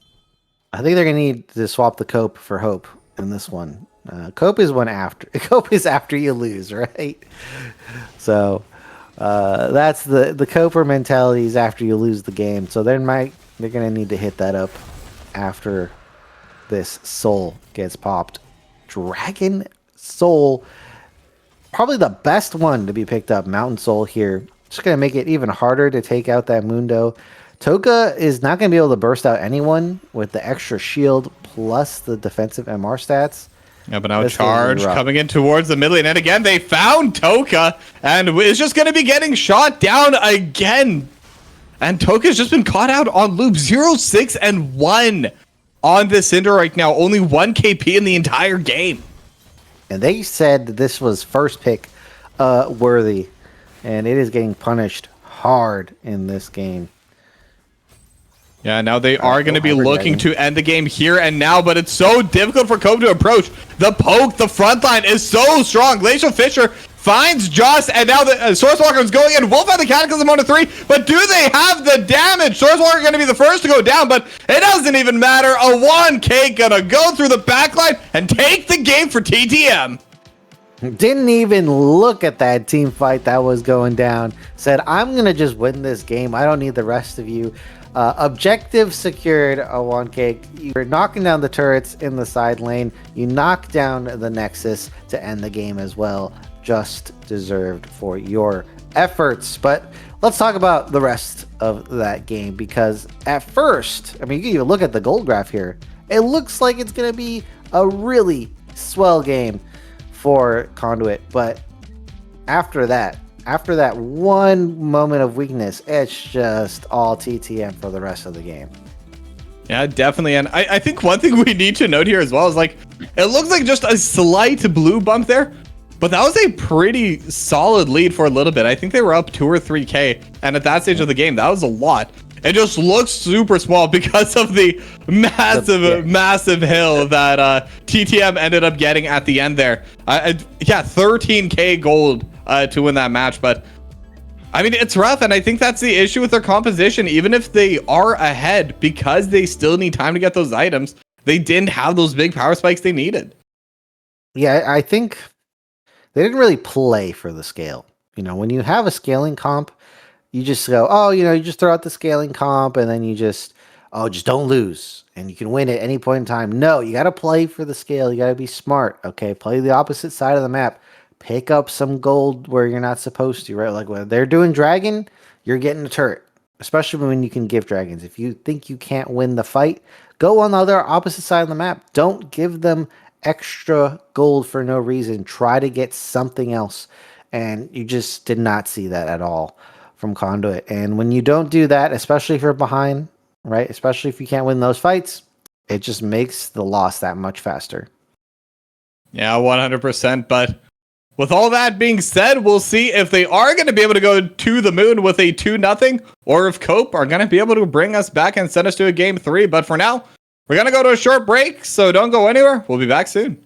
I think they're going to need to swap the Cope for Hope in this one. Cope is one after. Cope is after you lose, right? So that's the Coper mentality is after you lose the game. So they're going to need to hit that up after this soul gets popped. Dragon Soul, probably the best one to be picked up. Mountain Soul here. Just going to make it even harder to take out that Mundo. Toka is not going to be able to burst out anyone with the extra shield plus the defensive MR stats. Yeah, but now Charge coming in towards the mid lane. And again, they found Toka and is just going to be getting shot down again. And Toka's just been caught out on loop 0-6 and 1 on this Cinder right now. Only 1 KP in the entire game. And they said this was first pick worthy. And it is getting punished hard in this game. Yeah, now they are going to be looking to end the game here and now, but it's so difficult for Cope to approach. The poke, the front line is so strong. Glacial Fisher finds Joss, and now the Source Walker is going in. Wolf at the Cataclysm on 3, but do they have the damage? Source Walker going to be the first to go down, but it doesn't even matter. A 1K going to go through the backline and take the game for TTM. Didn't even look at that team fight that was going down. Said, I'm going to just win this game. I don't need the rest of you. Objective secured, a 1K. You're knocking down the turrets in the side lane. You knock down the Nexus to end the game as well. Just deserved for your efforts. But let's talk about the rest of that game, because at first, I mean, you can even look at the gold graph here. It looks like it's going to be a really swell game for Conduit, but after that one moment of weakness, it's just all TTM for the rest of the game. Yeah, definitely. And I think one thing we need to note here as well is, like, it looks like just a slight blue bump there, but that was a pretty solid lead for a little bit. I think they were up 2 or 3K, and at that stage of the game, that was a lot. It just looks super small because of the massive hill that TTM ended up getting at the end there. Yeah, 13K gold to win that match. But I mean, it's rough, and I think that's the issue with their composition. Even if they are ahead, because they still need time to get those items, they didn't have those big power spikes they needed. Yeah, I think they didn't really play for the scale. You know, when you have a scaling comp, you just go, oh, you know, you just throw out the scaling comp, and then you just don't lose, and you can win at any point in time. No, you got to play for the scale. You got to be smart. Okay, play the opposite side of the map. Pick up some gold where you're not supposed to, right? Like when they're doing dragon, you're getting a turret, especially when you can give dragons. If you think you can't win the fight, go on the other opposite side of the map. Don't give them extra gold for no reason. Try to get something else, and you just did not see that at all from Conduit. And when you don't do that, especially if you're behind, right? Especially if you can't win those fights, it just makes the loss that much faster. Yeah, 100%. But with all that being said, we'll see if they are going to be able to go to the moon with a 2-0, or if Cope are going to be able to bring us back and send us to a game 3. But for now, we're going to go to a short break, so don't go anywhere. We'll be back soon.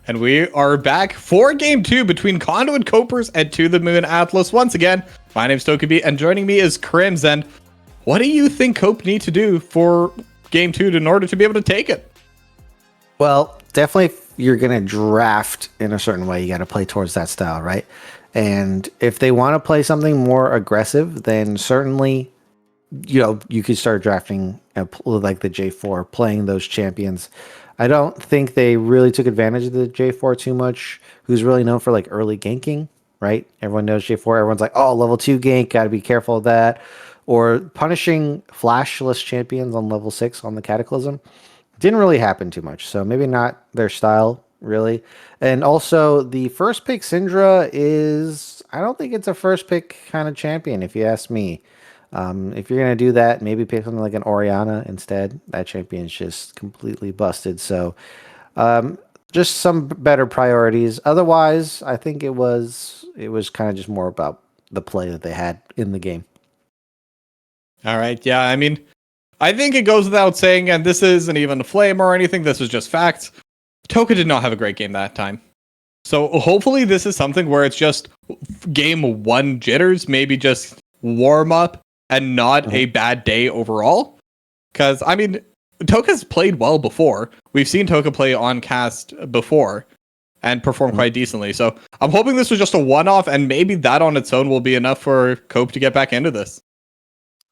And we are back for game 2 between Conduit Copers and To The Moon Atlas. Once again, my name's Tokabi, and joining me is Crims. And what do you think Cope need to do for game 2 in order to be able to take it? Well, definitely if you're going to draft in a certain way, you got to play towards that style, right? And if they want to play something more aggressive, then certainly, you could start drafting like the J4, playing those champions. I don't think they really took advantage of the J4 too much, who's really known for like early ganking, right? Everyone knows J4. Everyone's like, oh, level 2 gank, got to be careful of that. Or punishing flashless champions on level 6 on the Cataclysm. Didn't really happen too much, so maybe not their style, really. And also, the first pick Syndra I don't think it's a first pick kind of champion, if you ask me. If you're going to do that, maybe pick something like an Orianna instead. That champion's just completely busted. So just some better priorities. Otherwise, I think it was kind of just more about the play that they had in the game. All right. Yeah, I mean, I think it goes without saying, and this isn't even a flame or anything. This is just facts. Toka did not have a great game that time. So hopefully this is something where it's just game 1 jitters, maybe just warm up, and not a bad day overall. Because, I mean, Toka's played well before. We've seen Toka play on cast before and perform quite decently. So I'm hoping this was just a one-off, and maybe that on its own will be enough for Cope to get back into this.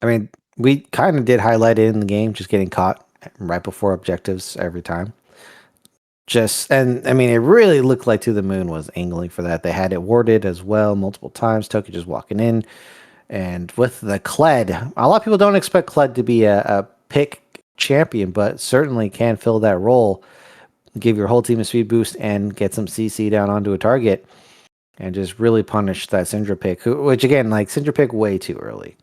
I mean, we kind of did highlight it in the game, just getting caught right before objectives every time. And I mean, it really looked like To The Moon was angling for that. They had it warded as well multiple times. Toka just walking in. And with the Kled, a lot of people don't expect Kled to be a pick champion, but certainly can fill that role, give your whole team a speed boost, and get some CC down onto a target, and just really punish that Syndra pick, which again, like Syndra pick way too early.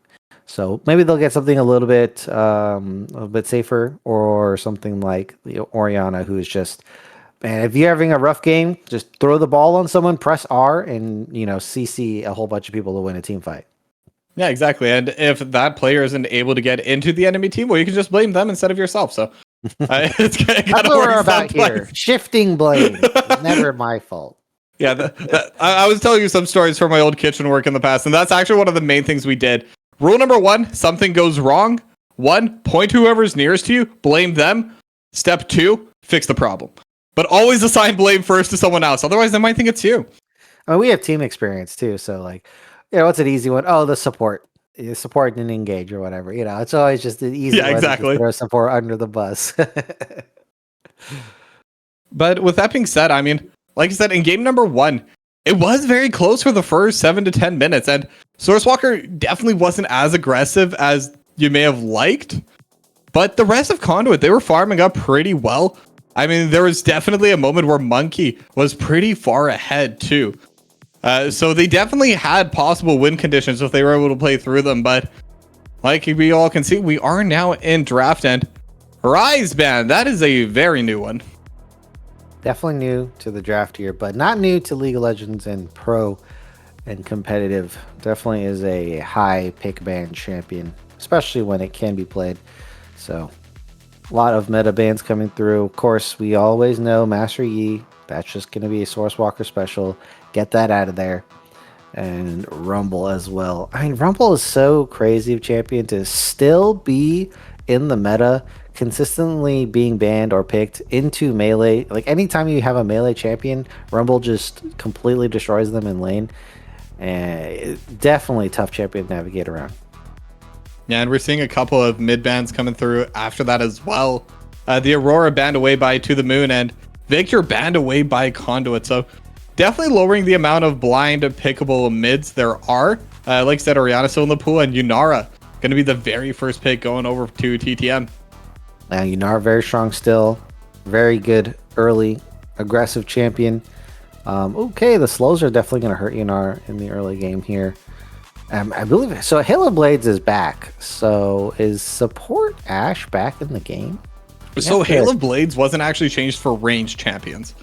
So maybe they'll get something a little bit safer, or something like the Orianna, who is just, man, if you're having a rough game, just throw the ball on someone, press R, and CC a whole bunch of people to win a team fight. Yeah, exactly. And if that player isn't able to get into the enemy team, well, you can just blame them instead of yourself. So it's that's what we're about here. Shifting blame. Never my fault. Yeah, I was telling you some stories from my old kitchen work in the past, and that's actually one of the main things we did. Rule number 1, something goes wrong. 1, point whoever's nearest to you, blame them. Step 2, fix the problem. But always assign blame first to someone else. Otherwise, they might think it's you. I mean, we have team experience too, so like, what's an easy one? Oh, the support. Support didn't engage or whatever. It's always just an easy one exactly. to throw support under the bus. But with that being said, I mean, like I said, in game number 1, it was very close for the first 7 to 10 minutes, and Sourcewalker definitely wasn't as aggressive as you may have liked. But the rest of Conduit, they were farming up pretty well. I mean, there was definitely a moment where Monkey was pretty far ahead too. So they definitely had possible win conditions if they were able to play through them. But like we all can see, we are now in draft, and Rise Band, that is a very new one. Definitely new to the draft here, but not new to League of Legends and Pro and competitive. Definitely is a high pick ban champion, especially when it can be played. So a lot of meta bans coming through. Of course, we always know Master Yi. That's just going to be a Sourcewalker special. Get that out of there. And Rumble as well. I mean, Rumble is so crazy of champion to still be in the meta, consistently being banned or picked into melee. Like anytime you have a melee champion, Rumble just completely destroys them in lane. And definitely tough champion to navigate around. Yeah, and we're seeing a couple of mid bans coming through after that as well. The Aurora banned away by To The Moon, and Victor banned away by Conduit. So definitely lowering the amount of blind pickable mids there are. Like I said, Orianna still in the pool, and Yunara going to be the very first pick going over to TTM. Now, Yunara very strong still. Very good early aggressive champion. Okay, the slows are definitely going to hurt Yunara in the early game here. I believe so. Halo Blades is back. So is support Ashe back in the game? So Halo Blades wasn't actually changed for ranged champions.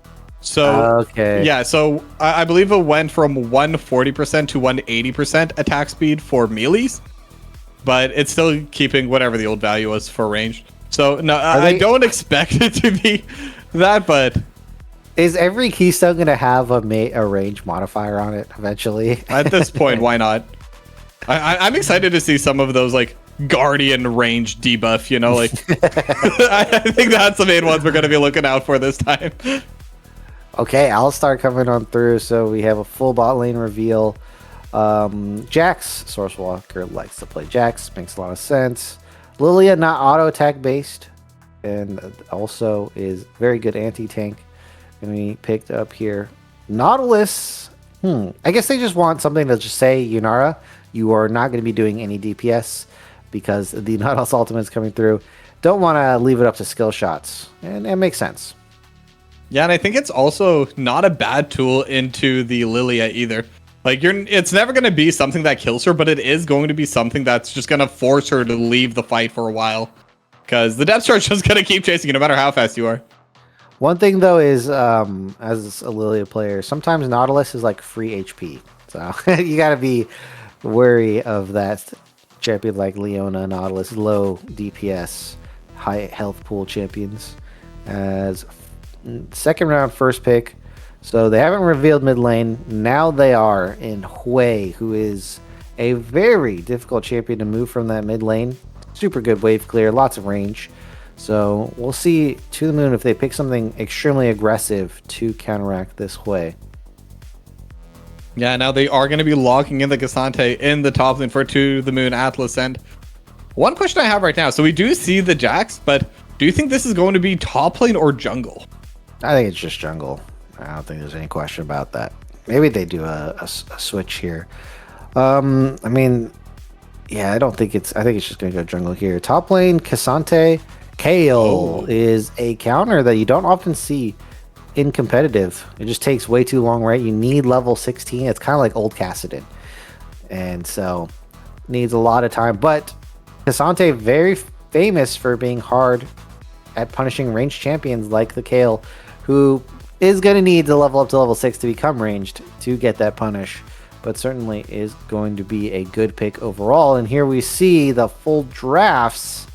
So okay, yeah. So I believe it went from 140% to 180% attack speed for melees, but it's still keeping whatever the old value was for ranged. So no, I don't expect it to be that, but Is every keystone going to have a range modifier on it eventually? At this point, why not? I'm excited to see some of those like Guardian range debuff, you know, like I think that's the main ones we're going to be looking out for this time. Okay, I'll start coming on through. So we have a full bot lane reveal. Jax, Source Walker likes to play Jax, makes a lot of sense. Lilia, not auto attack based, and also is very good anti-tank. Gonna be picked up here. Nautilus, I guess they just want something to just say, Yunara, you are not going to be doing any DPS because the Nautilus ultimate is coming through. Don't want to leave it up to skill shots, and it makes sense. Yeah, and I think it's also not a bad tool into the Lilia either. Like it's never going to be something that kills her, but it is going to be something that's just going to force her to leave the fight for a while, because the depth charge is just going to keep chasing you no matter how fast you are. One thing though is, as a Lilia player, sometimes Nautilus is like free HP, so you got to be wary of that. Champion like Leona, Nautilus, low DPS, high health pool champions. As second round, first pick. So they haven't revealed mid lane. Now they are in Hui, who is a very difficult champion to move from that mid lane. Super good wave clear, lots of range. So we'll see To The Moon if they pick something extremely aggressive to counteract this Hui. Yeah, now they are going to be locking in the Cassante in the top lane for To The Moon Atlas. And one question I have right now, so we do see the Jax, but do you think this is going to be top lane or jungle? I think it's just jungle. I don't think there's any question about that. Maybe they do a switch here. I mean, yeah, I think it's just going to go jungle here. Top lane, Cassante, Kayle is a counter that you don't often see in competitive. It just takes way too long, right? You need level 16. It's kind of like old Kassadin. And so needs a lot of time. But Cassante, very famous for being hard at punishing ranged champions like the Kayle, who is going to need to level up to level 6 to become ranged to get that punish, but certainly is going to be a good pick overall. And here we see the full drafts.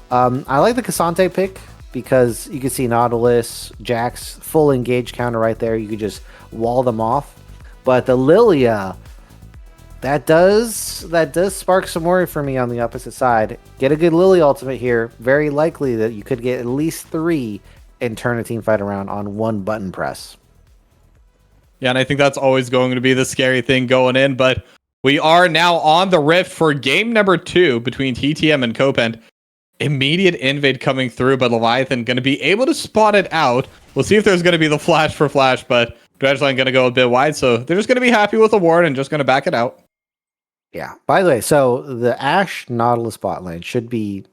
I like the Cassante pick because you can see Nautilus, Jax, full engage counter right there. You could just wall them off. But the Lilia, that does spark some worry for me on the opposite side. Get a good Lilia ultimate here. Very likely that you could get at least 3 and turn a team fight around on one button press. Yeah, and I think that's always going to be the scary thing going in, but we are now on the rift for game number 2 between TTM and Copend. Immediate invade coming through, but Leviathan going to be able to spot it out. We'll see if there's going to be the flash for flash, but Dredgeline going to go a bit wide, so they're just going to be happy with the ward and just going to back it out. Yeah, by the way, so the Ashe Nautilus bot lane should be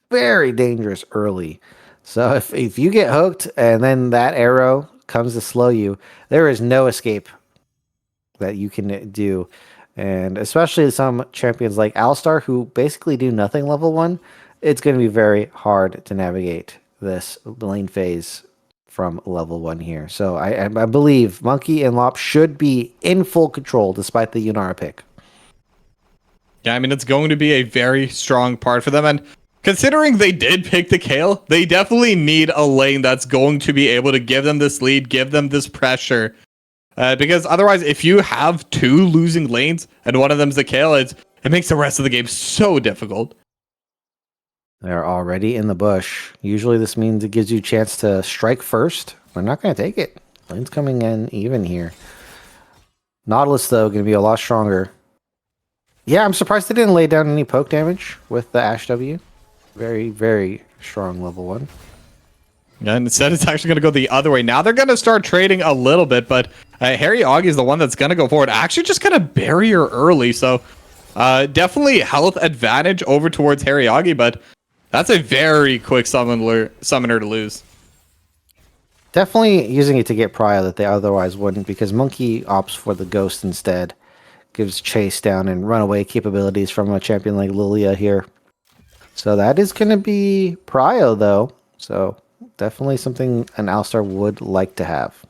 very dangerous early. So if you get hooked and then that arrow comes to slow you, there is no escape that you can do. And especially some champions like Alistar, who basically do nothing level 1, it's going to be very hard to navigate this lane phase from level 1 here. So I believe Monkey and Lop should be in full control despite the Yunara pick. Yeah, I mean, it's going to be a very strong part for them. And considering they did pick the Kayle, they definitely need a lane that's going to be able to give them this lead, give them this pressure. Because otherwise, if you have 2 losing lanes and one of them's the Kayle, it makes the rest of the game so difficult. They're already in the bush. Usually this means it gives you a chance to strike first. They're not going to take it. Lane's coming in even here. Nautilus, though, going to be a lot stronger. Yeah, I'm surprised they didn't lay down any poke damage with the Ashe W. Very, very strong level 1. Yeah, and instead it's actually going to go the other way. Now they're going to start trading a little bit, but Harry Augie is the one that's going to go forward. Actually just going to bury her early, so definitely health advantage over towards Harry Augie, but that's a very quick summoner to lose. Definitely using it to get prio that they otherwise wouldn't, because Monkey opts for the Ghost instead. Gives chase down and runaway capabilities from a champion like Lilia here. So that is going to be prio, though. So definitely something an Alistar would like to have.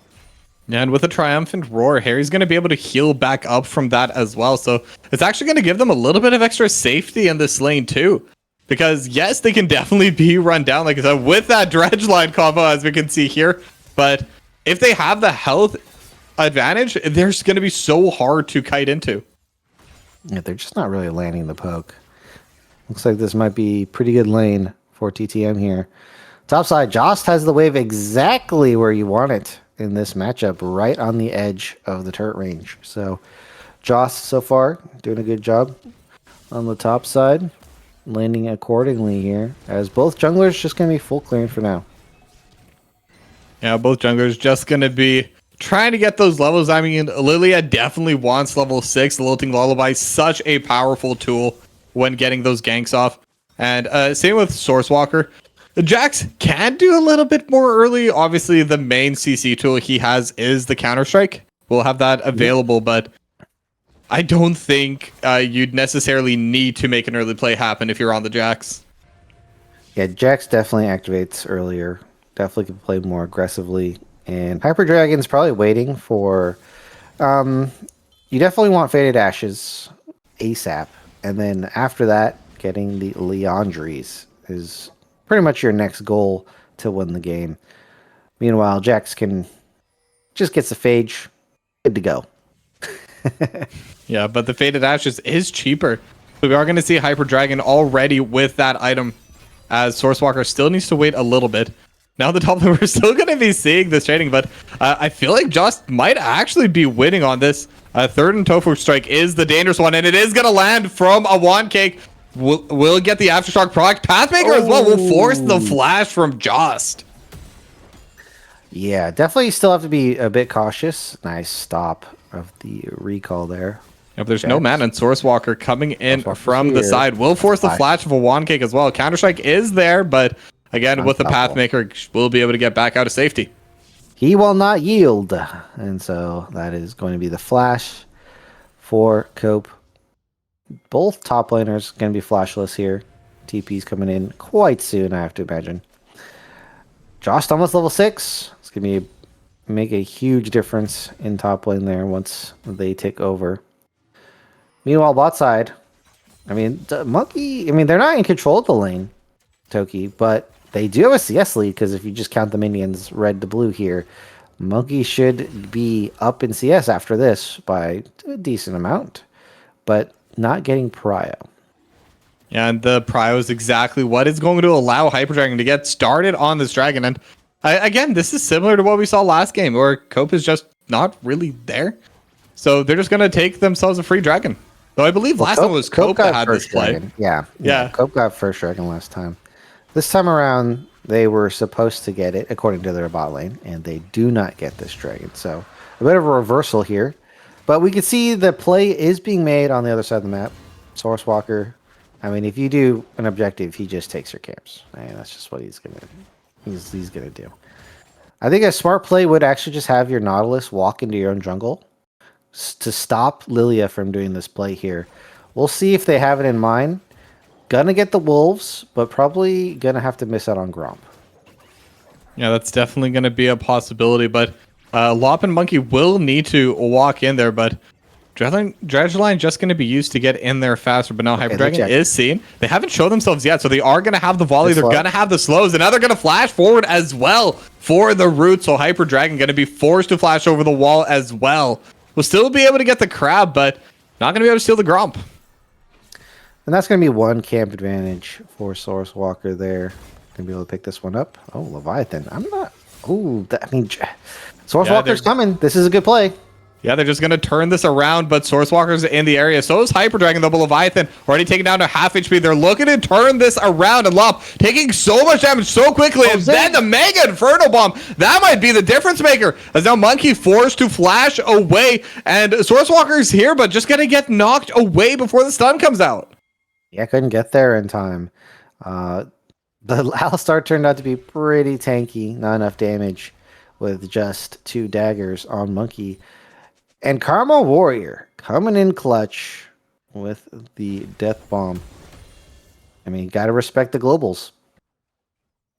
Yeah, and with a triumphant roar, Harry's going to be able to heal back up from that as well. So it's actually going to give them a little bit of extra safety in this lane too. Because yes, they can definitely be run down, like I said, with that dredge line combo, as we can see here. But if they have the health advantage, they're going to be so hard to kite into. Yeah, they're just not really landing the poke. Looks like this might be pretty good lane for TTM here. Top side, Jost has the wave exactly where you want it in this matchup, right on the edge of the turret range. So Jost so far doing a good job on the top side, landing accordingly here, as both junglers just going to be full clearing for now. Yeah, both junglers just going to be trying to get those levels. I mean, Lilia definitely wants level 6. The Lilting Lullaby, such a powerful tool when getting those ganks off. And same with Sourcewalker. Jax can do a little bit more early. Obviously, the main CC tool he has is the Counter-Strike. We'll have that available, but I don't think you'd necessarily need to make an early play happen if you're on the Jax. Yeah, Jax definitely activates earlier. Definitely can play more aggressively. And Hyper Dragon's probably waiting for... you definitely want Faded Ashes ASAP. And then after that, getting the Leandries is pretty much your next goal to win the game. Meanwhile, Jax can just gets the Phage, good to go. Yeah, but the Faded Ashes is cheaper. So we are going to see Hyper Dragon already with that item, as Sourcewalker still needs to wait a little bit. Now the top lane, we're still going to be seeing this trading, but I feel like Just might actually be winning on this. Third and Tofu Strike is the dangerous one, and it is going to land from a Wand Cake. We'll get the Aftershock product. Pathmaker as well will force the flash from Just. Yeah, definitely still have to be a bit cautious. Nice stop of the recall there. If there's no man, and Sourcewalker coming in from the side will force the flash of a Wand Cake as well. Counter-Strike is there, but again, with the Pathmaker, we'll be able to get back out of safety. He will not yield. And so that is going to be the flash for Cope. Both top laners going to be flashless here. TP's coming in quite soon, I have to imagine. Josh almost level 6. It's going to make a huge difference in top lane there once they take over. Meanwhile, bot side, I mean, Monkey, they're not in control of the lane, Toki, but they do have a CS lead, because if you just count the minions red to blue here, Monkey should be up in CS after this by a decent amount, but not getting Prio. Yeah, and the Prio is exactly what is going to allow Hyper Dragon to get started on this dragon. And again, this is similar to what we saw last game, where Cope is just not really there. So they're just going to take themselves a free dragon. Though I believe last time it was Cope that had this play. Yeah. Cope got first dragon last time. This time around, they were supposed to get it, according to their bot lane, and they do not get this dragon. So a bit of a reversal here. But we can see the play is being made on the other side of the map. Sourcewalker, if you do an objective, he just takes your camps. And that's just what he's gonna do. I think a smart play would actually just have your Nautilus walk into your own jungle to stop Lilia from doing this play here. We'll see if they have it in mind. Gonna get the wolves, but probably gonna have to miss out on Gromp. Yeah, that's definitely gonna be a possibility, but Lop and Monkey will need to walk in there, but Dredgeline just going to be used to get in there faster, but now Hyper Dragon is seen. They haven't shown themselves yet, so they are going to have the volley. They're going to have the slows, and now they're going to flash forward as well for the root, so Hyper Dragon going to be forced to flash over the wall as well. We'll still be able to get the crab, but not going to be able to steal the Gromp. And that's going to be one camp advantage for Sourcewalker there. Going to be able to pick this one up. Oh, Leviathan. I'm not... Ooh, Sourcewalker's coming. This is a good play. Yeah, they're just going to turn this around, but Sourcewalker's in the area. So is Hyper Dragon, though, but Leviathan already taken down to half HP. They're looking to turn this around, and Lop taking so much damage so quickly, and then the Mega Inferno Bomb. That might be the difference maker, as now Monkey forced to flash away, and Sourcewalker's here, but just going to get knocked away before the stun comes out. Yeah, couldn't get there in time. The Alistar turned out to be pretty tanky, not enough damage with just 2 daggers on Monkey. And Karma Warrior coming in clutch with the Death Bomb. Gotta respect the globals.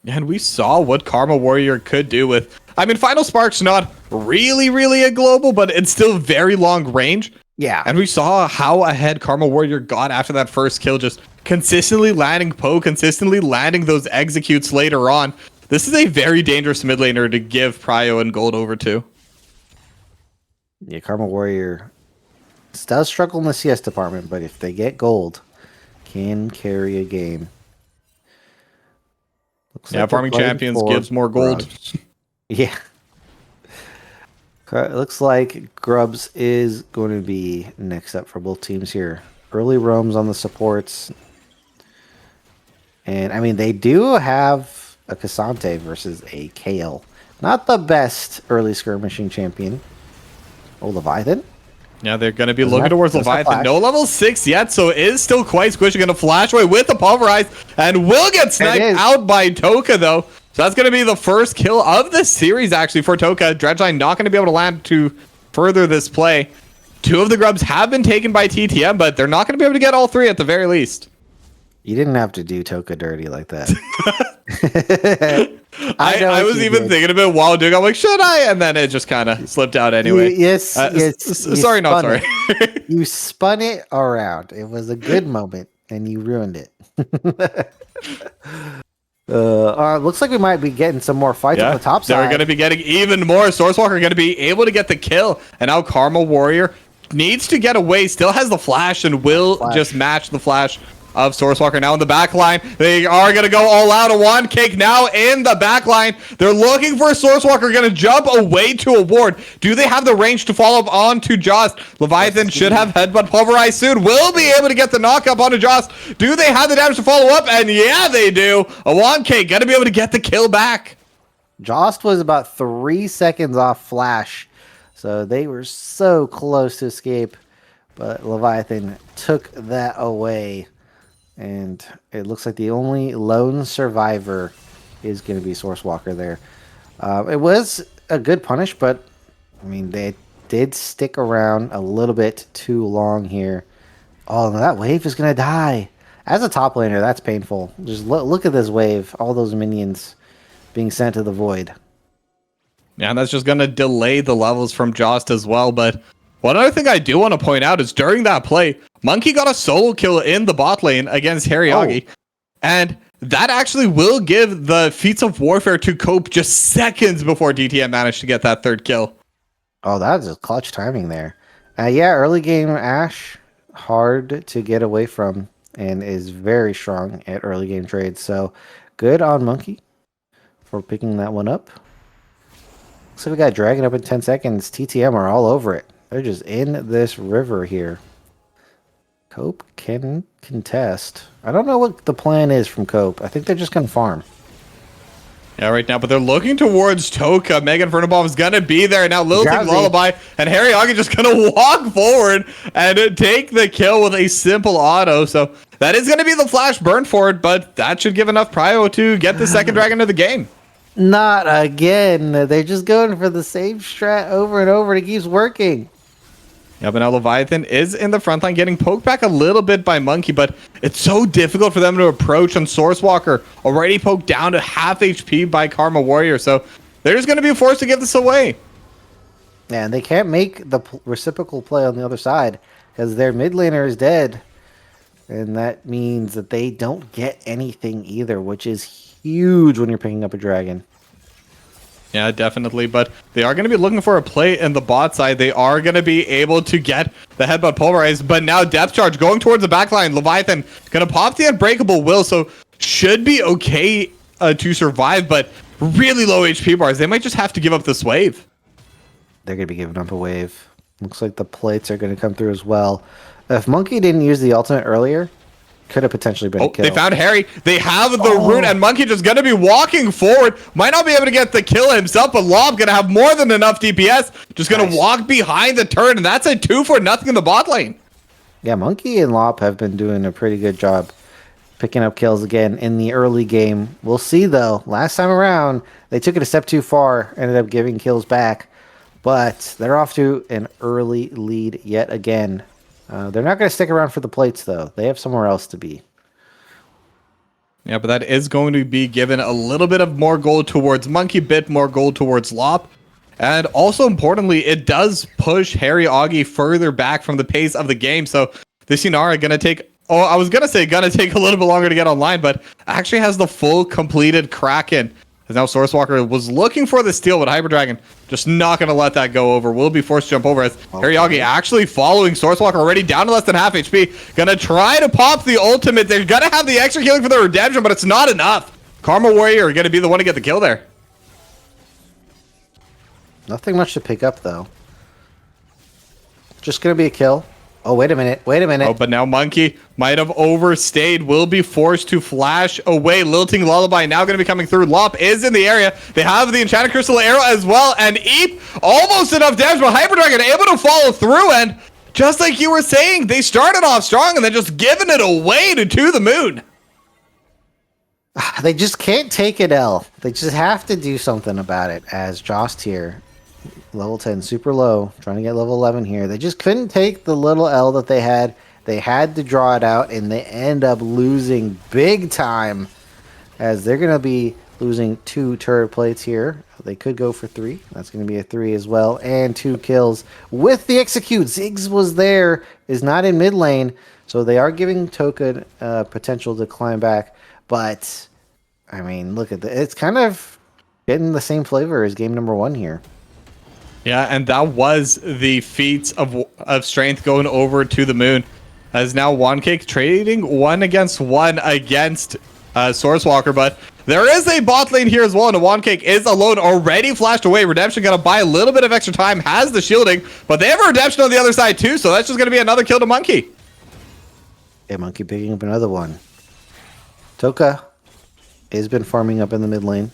And we saw what Karma Warrior could do with... Final Spark's not really a global, but it's still very long range. Yeah. And we saw how ahead Karma Warrior got after that first kill, just consistently landing Poe, consistently landing those executes later on. this is a very dangerous mid laner to give Prio and gold over to. Yeah, Karma Warrior does struggle in the CS department, but if they get gold, can carry a game. Looks like Farming Champions gives more gold. Yeah. It looks like Grubs is going to be next up for both teams here. Early roams on the supports. And, I mean, they do have a Cassante versus a Kale. Not the best early skirmishing champion. Oh, Leviathan? Yeah, they're going to be looking towards Leviathan. No level 6 yet, so it is still quite squishy. Going to flash away with the Pulverize, and will get sniped out by Toka, though. So that's going to be the first kill of the series, actually, for Toka. Dredgeline not going to be able to land to further this play. 2 of the Grubs have been taken by TTM, but they're not going to be able to get all 3 at the very least. You didn't have to do Toka dirty like that. I was even thinking of it while doing it. I'm like, should I? And then it just kind of slipped out anyway. Yes. Sorry, not sorry. You spun it around. It was a good moment, and you ruined it. Looks like we might be getting some more fights on the top side. They're going to be getting even more. Sourcewalker going to be able to get the kill. And now Karma Warrior needs to get away. Still has the flash and will just match the flash of Sourcewalker. Now in the back line, they are going to go all out. A wand cake now in the back line. They're looking for Sourcewalker, going to jump away to a ward. Do they have the range to follow up on to Jost? Leviathan should have Headbutt Pulverize soon. Will be able to get the knockup onto Jost. Do they have the damage to follow up? And yeah, they do. A wand cake going to be able to get the kill back. Jost was about 3 seconds off flash, so they were so close to escape, but Leviathan took that away. And it looks like the only lone survivor is going to be Sourcewalker there. It was a good punish, but, I mean, they did stick around a little bit too long here. Oh, no, that wave is going to die. As a top laner, that's painful. Just look at this wave. All those minions being sent to the void. Yeah, and that's just going to delay the levels from Jost as well, but one other thing I do want to point out is during that play, Monkey got a solo kill in the bot lane against Harryagi. And that actually will give the feats of warfare to Cope just seconds before DTM managed to get that 3rd kill. Oh, that is clutch timing there. Yeah, early game Ashe, hard to get away from and is very strong at early game trades. So good on Monkey for picking that one up. So we got Dragon up in 10 seconds. TTM are all over it. They're just in this river here. Cope can contest. I don't know what the plan is from Cope. I think they're just going to farm. Yeah, right now, but they're looking towards Toka. Megan Fernabomb is going to be there. Now Lilting Lullaby and Harry Hoggy just going to walk forward and take the kill with a simple auto. So that is going to be the flash burn for it, but that should give enough prio to get the second dragon of the game. Not again. They're just going for the same strat over and over. And it keeps working. Yeah, but now Leviathan is in the front line, getting poked back a little bit by Monkey, but it's so difficult for them to approach on Sourcewalker, already poked down to half HP by Karma Warrior, so they're just going to be forced to give this away. Yeah, and they can't make the reciprocal play on the other side, because their mid laner is dead, and that means that they don't get anything either, which is huge when you're picking up a dragon. Yeah, definitely, but they are going to be looking for a play in the bot side. They are going to be able to get the headbutt pulverized, but now depth charge going towards the backline. Leviathan going to pop the unbreakable will, so should be okay to survive, but really low HP bars. They might just have to give up this wave. They're going to be giving up a wave. Looks like the plates are going to come through as well. If Monkey didn't use the ultimate earlier, could have potentially been a kill. They found Harry. They have the root, and Monkey just going to be walking forward. Might not be able to get the kill himself, but Lob going to have more than enough DPS. Just going to walk behind the turret, and that's a 2-for-0 in the bot lane. Yeah, Monkey and Lop have been doing a pretty good job picking up kills again in the early game. We'll see, though. Last time around, they took it a step too far, ended up giving kills back, but they're off to an early lead yet again. They're not going to stick around for the plates, though. They have somewhere else to be. Yeah, but that is going to be given a little bit of more gold towards Monkey, bit more gold towards Lop. And also, importantly, it does push Harry Augie further back from the pace of the game. So this Inara going to take... Oh, I was going to say going to take a little bit longer to get online, but actually has the full completed Kraken As now Sourcewalker was looking for the steal, but Hyper Dragon just not going to let that go over. Will be forced to jump over as Teriyaki actually following Sourcewalker already down to less than half HP. Going to try to pop the ultimate. They're going to have the extra healing for the redemption, but it's not enough. Karma Warrior going to be the one to get the kill there. Nothing much to pick up, though. Just going to be a kill. Oh, wait a minute. Wait a minute. Oh, but now Monkey might have overstayed. Will be forced to flash away. Lilting Lullaby now going to be coming through. Lop is in the area. They have the Enchanted Crystal Arrow as well. And Eep, almost enough damage, but Hyper Dragon able to follow through. And just like you were saying, they started off strong and then just giving it away to the moon. They just can't take an L. They just have to do something about it. As Jost here, level 10, super low, trying to get level 11 here. They just couldn't take the little L that they had. They had to draw it out, and they end up losing big time, as they're going to be losing 2 turret plates here. They could go for 3. That's going to be a 3 as well, and 2 kills with the execute. Ziggs was there, is not in mid lane, so they are giving Toka potential to climb back. But, I mean, look at that. It's kind of getting the same flavor as game number 1 here. Yeah, and that was the feats of strength going over to the moon. As now OneCake trading 1 against 1 against Sourcewalker, but there is a bot lane here as well, and OneCake is alone, already flashed away. Redemption gonna buy a little bit of extra time, has the shielding, but they have a Redemption on the other side too, so that's just gonna be another kill to Monkey. Yeah, Monkey picking up another one. Toka has been farming up in the mid lane.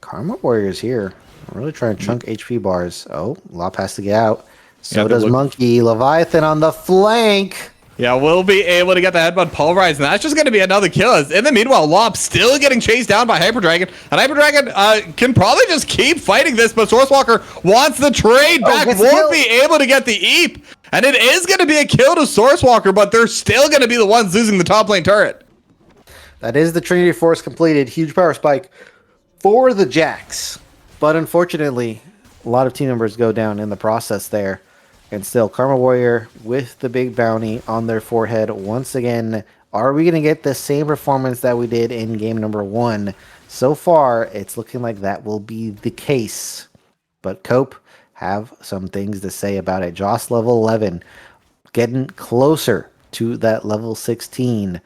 Karma Warrior's here. Really trying to chunk HP bars. Oh, Lop has to get out. So does Monkey. Leviathan on the flank. Yeah, we'll be able to get the headbutt pulverized, and that's just going to be another kill. In the meanwhile, Lop still getting chased down by Hyper Dragon, and Hyper Dragon can probably just keep fighting this, but Sourcewalker wants the trade back, won't be able to get the Eep, and it is going to be a kill to Sourcewalker, but they're still going to be the ones losing the top lane turret. That is the Trinity Force completed. Huge power spike for the Jacks. But unfortunately, a lot of team members go down in the process there. And still, Karma Warrior with the big bounty on their forehead. Once again, are we going to get the same performance that we did in game number 1? So far, it's looking like that will be the case. But Cope have some things to say about it. Joss level 11, getting closer to that level 16.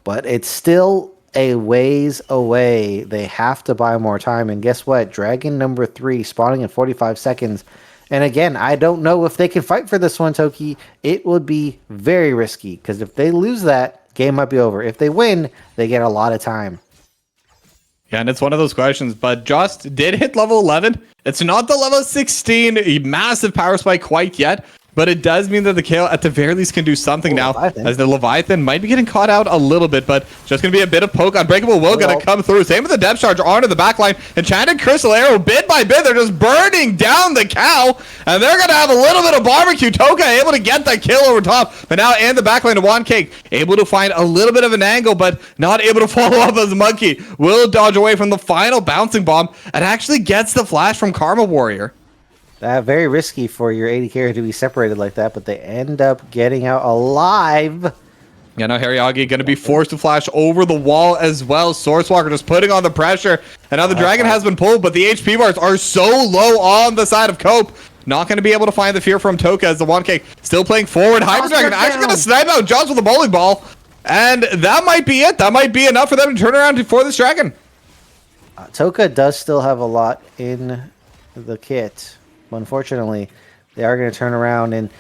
But it's still a ways away. They have to buy more time. And guess what? Dragon number 3 spawning in 45 seconds. And again, I don't know if they can fight for this one, Toki. It would be very risky, because if they lose that, game might be over. If they win, they get a lot of time. Yeah, and it's one of those questions, but Just did hit level 11. It's not the level 16 a massive power spike quite yet, but it does mean that the KO at the very least can do something now, Leviathan. As the Leviathan might be getting caught out a little bit, but just going to be a bit of poke. Unbreakable Will going to come through. Same with the depth charge onto the backline. Enchanted Crystal Arrow, bit by bit, they're just burning down the cow, and they're going to have a little bit of barbecue. Toka able to get the kill over top, but now in the backline to OneCake, able to find a little bit of an angle, but not able to follow up as Monkey. Will dodge away from the final bouncing bomb, and actually gets the flash from Karma Warrior. Very risky for your AD carry to be separated like that, but they end up getting out alive. Yeah, now Harryagi going to be forced to flash over the wall as well. Sourcewalker just putting on the pressure. And now the dragon has been pulled, but the HP bars are so low on the side of Cope. Not going to be able to find the fear from Toka as the OneCake still playing forward. Hyper Dragon actually going to snipe out Jones with a bowling ball. And that might be it. That might be enough for them to turn around for this dragon. Toka does still have a lot in the kit. Unfortunately, they are going to turn around, and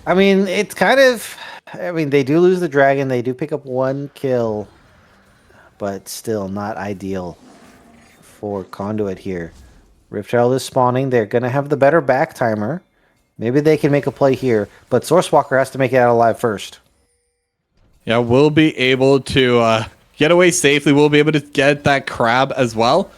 I mean, it's kind of, I mean, they do lose the dragon, they do pick up 1 kill, but still not ideal for Conduit here. Riftchild is spawning, they're going to have the better back timer. Maybe they can make a play here, but Sourcewalker has to make it out alive first. Yeah, we'll be able to get away safely. We'll be able to get that crab as well.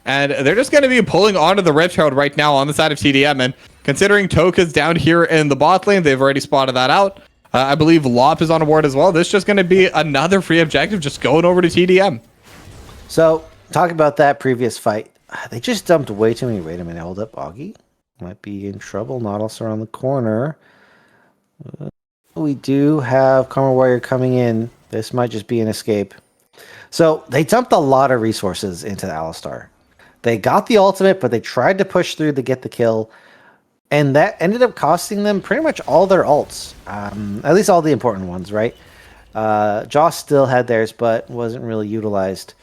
And they're just going to be pulling onto the Riftchild right now on the side of TDM. And considering Toka's down here in the bot lane, they've already spotted that out. I believe Lop is on board as well. This is just going to be another free objective just going over to TDM. So, talking about that previous fight, they just dumped way too many. Wait a minute, hold up, Augie. Might be in trouble. Nautilus around the corner. We do have Karma Warrior coming in. This might just be an escape. So they dumped a lot of resources into the Alistar. They got the ultimate, but they tried to push through to get the kill, and that ended up costing them pretty much all their ults. At least all the important ones, right? Joss still had theirs, but wasn't really utilized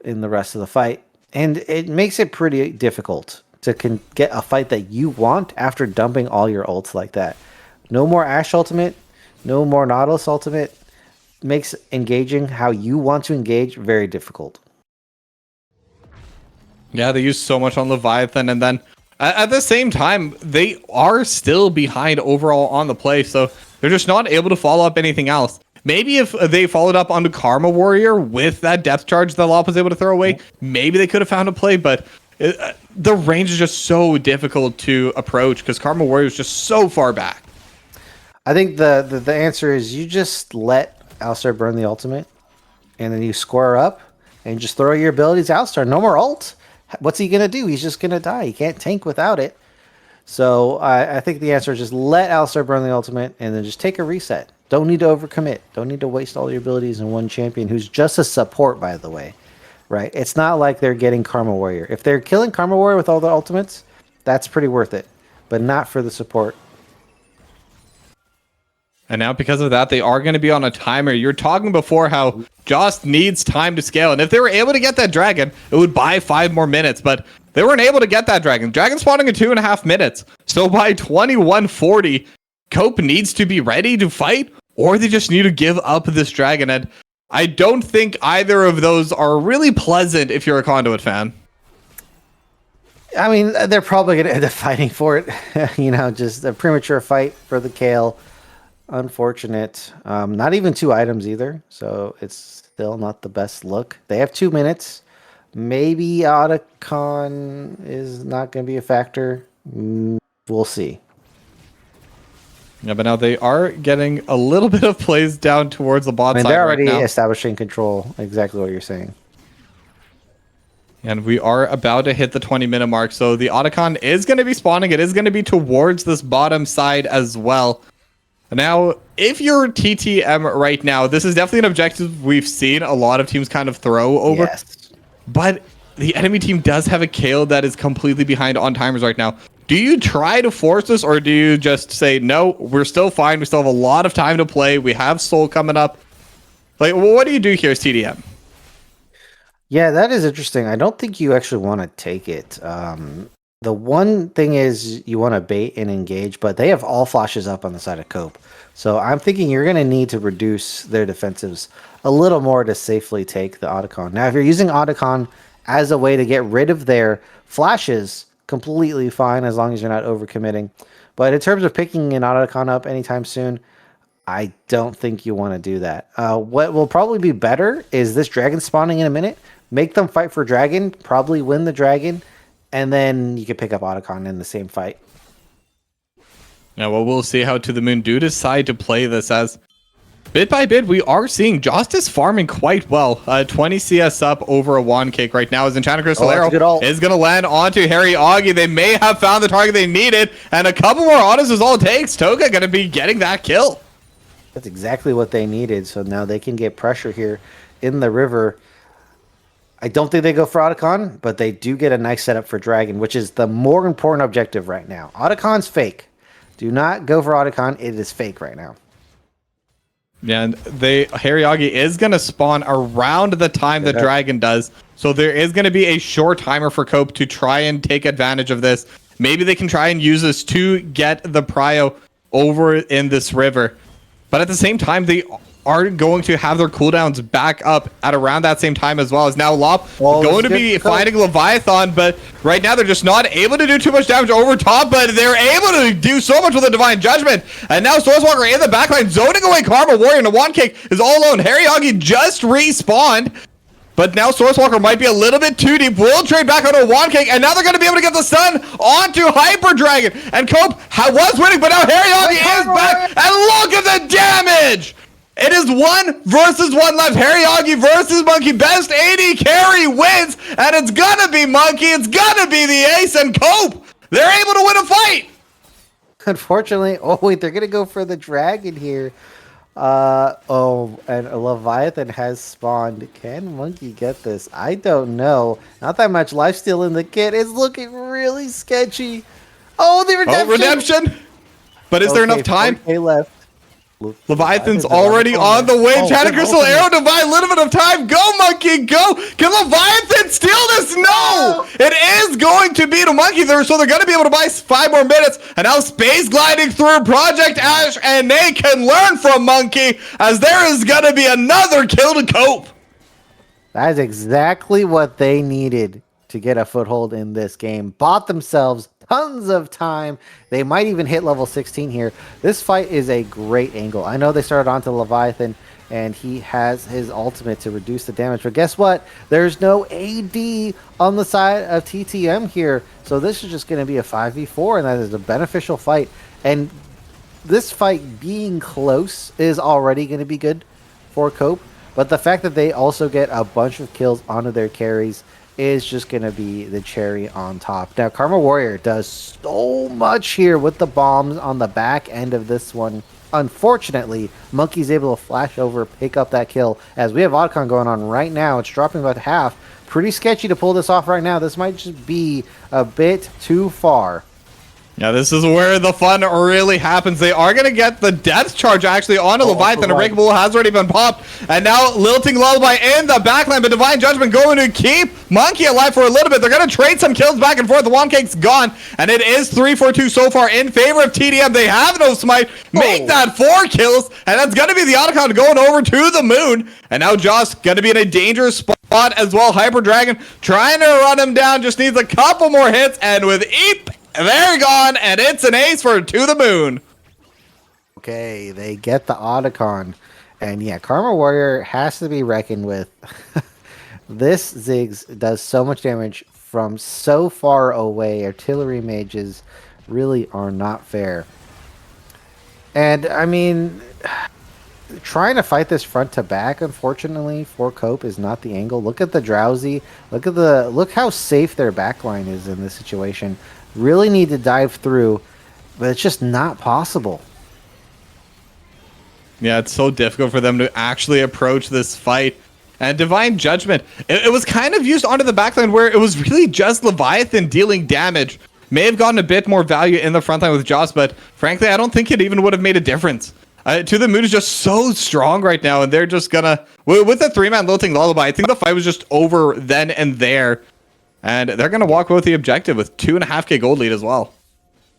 in the rest of the fight. And it makes it pretty difficult to get a fight that you want after dumping all your ults like that. No more Ashe ultimate, no more Nautilus ultimate. Makes engaging how you want to engage very difficult. Yeah, they use so much on Leviathan, and then at the same time, they are still behind overall on the play, so they're just not able to follow up anything else. Maybe if they followed up onto Karma Warrior with that depth charge that Lop was able to throw away, maybe they could have found a play, but the range is just so difficult to approach because Karma Warrior is just so far back. I think the answer is you just let Alistar burn the ultimate, and then you square up and just throw your abilities at Alistar. No more ult. What's he gonna do? He's just gonna die. He can't tank without it. So I think the answer is just let Alistar burn the ultimate, and then just take a reset. Don't need to overcommit. Don't need to waste all your abilities in one champion who's just a support, by the way. Right? It's not like they're getting Karma Warrior. If they're killing Karma Warrior with all the ultimates, that's pretty worth it. But not for the support. And now because of that, they are going to be on a timer. You're talking before how Joss needs time to scale. And if they were able to get that dragon, it would buy 5 more minutes. But they weren't able to get that dragon. Dragon spawning in 2.5 minutes. So by 21:40, Cope needs to be ready to fight, or they just need to give up this dragon. And I don't think either of those are really pleasant if you're a Conduit fan. I mean, they're probably going to end up fighting for it. Just a premature fight for the Kale. Unfortunate. Not even 2 items either, so it's still not the best look. They have 2 minutes. Maybe Otacon is not going to be a factor. We'll see. Yeah, but now they are getting a little bit of plays down towards the bot side. They're already right now. establishing control. Exactly what you're saying. And we are about to hit the 20-minute mark, so the Otacon is going to be spawning. It is going to be towards this bottom side as well. Now, if you're TTM right now, this is definitely an objective we've seen a lot of teams kind of throw over. Yes. But the enemy team does have a Kale that is completely behind on timers right now. Do you try to force this, or do you just say, no, we're still fine. We still have a lot of time to play. We have Soul coming up. Like, well, what do you do here as TDM? Yeah, that is interesting. I don't think you actually want to take it. The one thing is you want to bait and engage, but they have all flashes up on the side of Cope. So I'm thinking you're going to need to reduce their defensives a little more to safely take the Otacon. Now, if you're using Otacon as a way to get rid of their flashes, completely fine as long as you're not overcommitting. But in terms of picking an Otacon up anytime soon, I don't think you want to do that. What will probably be better is this dragon spawning in a minute. Make them fight for dragon, probably win the dragon, and then you can pick up Otacon in the same fight. Now, well, we'll see how To The Moon do decide to play this, as bit by bit, we are seeing Justice farming quite well. 20 CS up over a wand cake right now as Enchanted Crystal Arrow is going to land onto Harry Augie. They may have found the target they needed, and a couple more autos is all it takes. Toga going to be getting that kill. That's exactly what they needed, so now they can get pressure here in the river. I don't think they go for Otacon, but they do get a nice setup for Dragon, which is the more important objective right now. Otacon's fake. Do not go for Otacon. It is fake right now. Yeah, and Harry Augie is going to spawn around the time the Dragon does. So there is going to be a short timer for Cope to try and take advantage of this. Maybe they can try and use this to get the prio over in this river. But at the same time, they are going to have their cooldowns back up at around that same time as well. As now Lop going to be fighting Leviathan, but right now they're just not able to do too much damage over top, but they're able to do so much with the Divine Judgment. And now Sourcewalker in the backline zoning away Karma Warrior, and the Wand Cake is all alone. Harry Augie just respawned, but now Sourcewalker might be a little bit too deep. Will trade back onto a Wand Cake, and now they're going to be able to get the stun onto Hyper Dragon. And Cope was winning, but now Harry Augie is back, and look at the damage! It is 1 versus 1 left. Harry Augie versus Monkey. Best AD carry wins, and it's gonna be Monkey. It's gonna be the ace, and Cope, they're able to win a fight. Unfortunately, oh wait, they're gonna go for the dragon here. Oh, and a Leviathan has spawned. Can Monkey get this? I don't know. Not that much lifesteal in the kit. It's looking really sketchy. Oh, the redemption! Oh, redemption! But is there enough time? 4K left. Leviathan's already on the way. China Crystal Arrow Divine, little bit of time. Go, Monkey, go! Can Leviathan steal this? No! It is going to be the Monkey there, so they're going to be able to buy 5 more minutes. And now Space Gliding through Project Ash, and they can learn from Monkey, as there is going to be another kill to cope. That is exactly what they needed to get a foothold in this game. Bought themselves tons of time. They might even hit level 16 here. This fight is a great angle. I know they started onto Leviathan and he has his ultimate to reduce the damage, but guess what? There's no AD on the side of TTM here. So this is just going to be a 5v4, and that is a beneficial fight. And this fight being close is already going to be good for Cope, but the fact that they also get a bunch of kills onto their carries is just going to be the cherry on top. Now, Karma Warrior does so much here with the bombs on the back end of this one. Unfortunately, Monkey's able to flash over, pick up that kill, as we have Oddcon going on right now. It's dropping about half. Pretty sketchy to pull this off right now. This might just be a bit too far. Yeah, this is where the fun really happens. They are going to get the death charge actually onto Leviathan. Unbreakable has already been popped. And now Lilting Lullaby in the backline, but Divine Judgment going to keep Monkey alive for a little bit. They're going to trade some kills back and forth. The Wand Cake's gone, and it is 3-4-2 so far in favor of TDM. They have no smite. Make that 4 kills, and that's going to be the Otacon going over to the moon. And now Joss going to be in a dangerous spot as well. Hyper Dragon trying to run him down. Just needs a couple more hits, and with Eep, they're gone, and it's an ace for To The Moon. Okay, they get the Otacon. And yeah, Karma Warrior has to be reckoned with. This Ziggs does so much damage from so far away. Artillery mages really are not fair. And, I mean, trying to fight this front to back, unfortunately, for Cope is not the angle. Look at the Drowsy. Look how safe their backline is in this situation. Really need to dive through, but it's just not possible. Yeah, it's so difficult for them to actually approach this fight. And Divine Judgment, it was kind of used onto the backline where it was really just Leviathan dealing damage. May have gotten a bit more value in the front line with Joss, but frankly, I don't think it even would have made a difference. To The Moon is just so strong right now, and they're just gonna... With the 3-man Lilting Lullaby, I think the fight was just over then and there. And they're going to walk with the objective with 2.5k gold lead as well.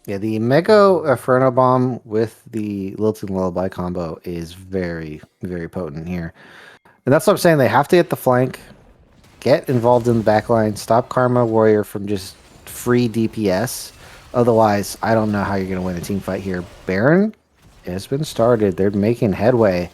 Yeah, the Mega Inferno Bomb with the Lilting Lullaby combo is very, very potent here. And that's what I'm saying. They have to hit the flank, get involved in the backline, stop Karma Warrior from just free DPS. Otherwise, I don't know how you're going to win a team fight here. Baron has been started. They're making headway.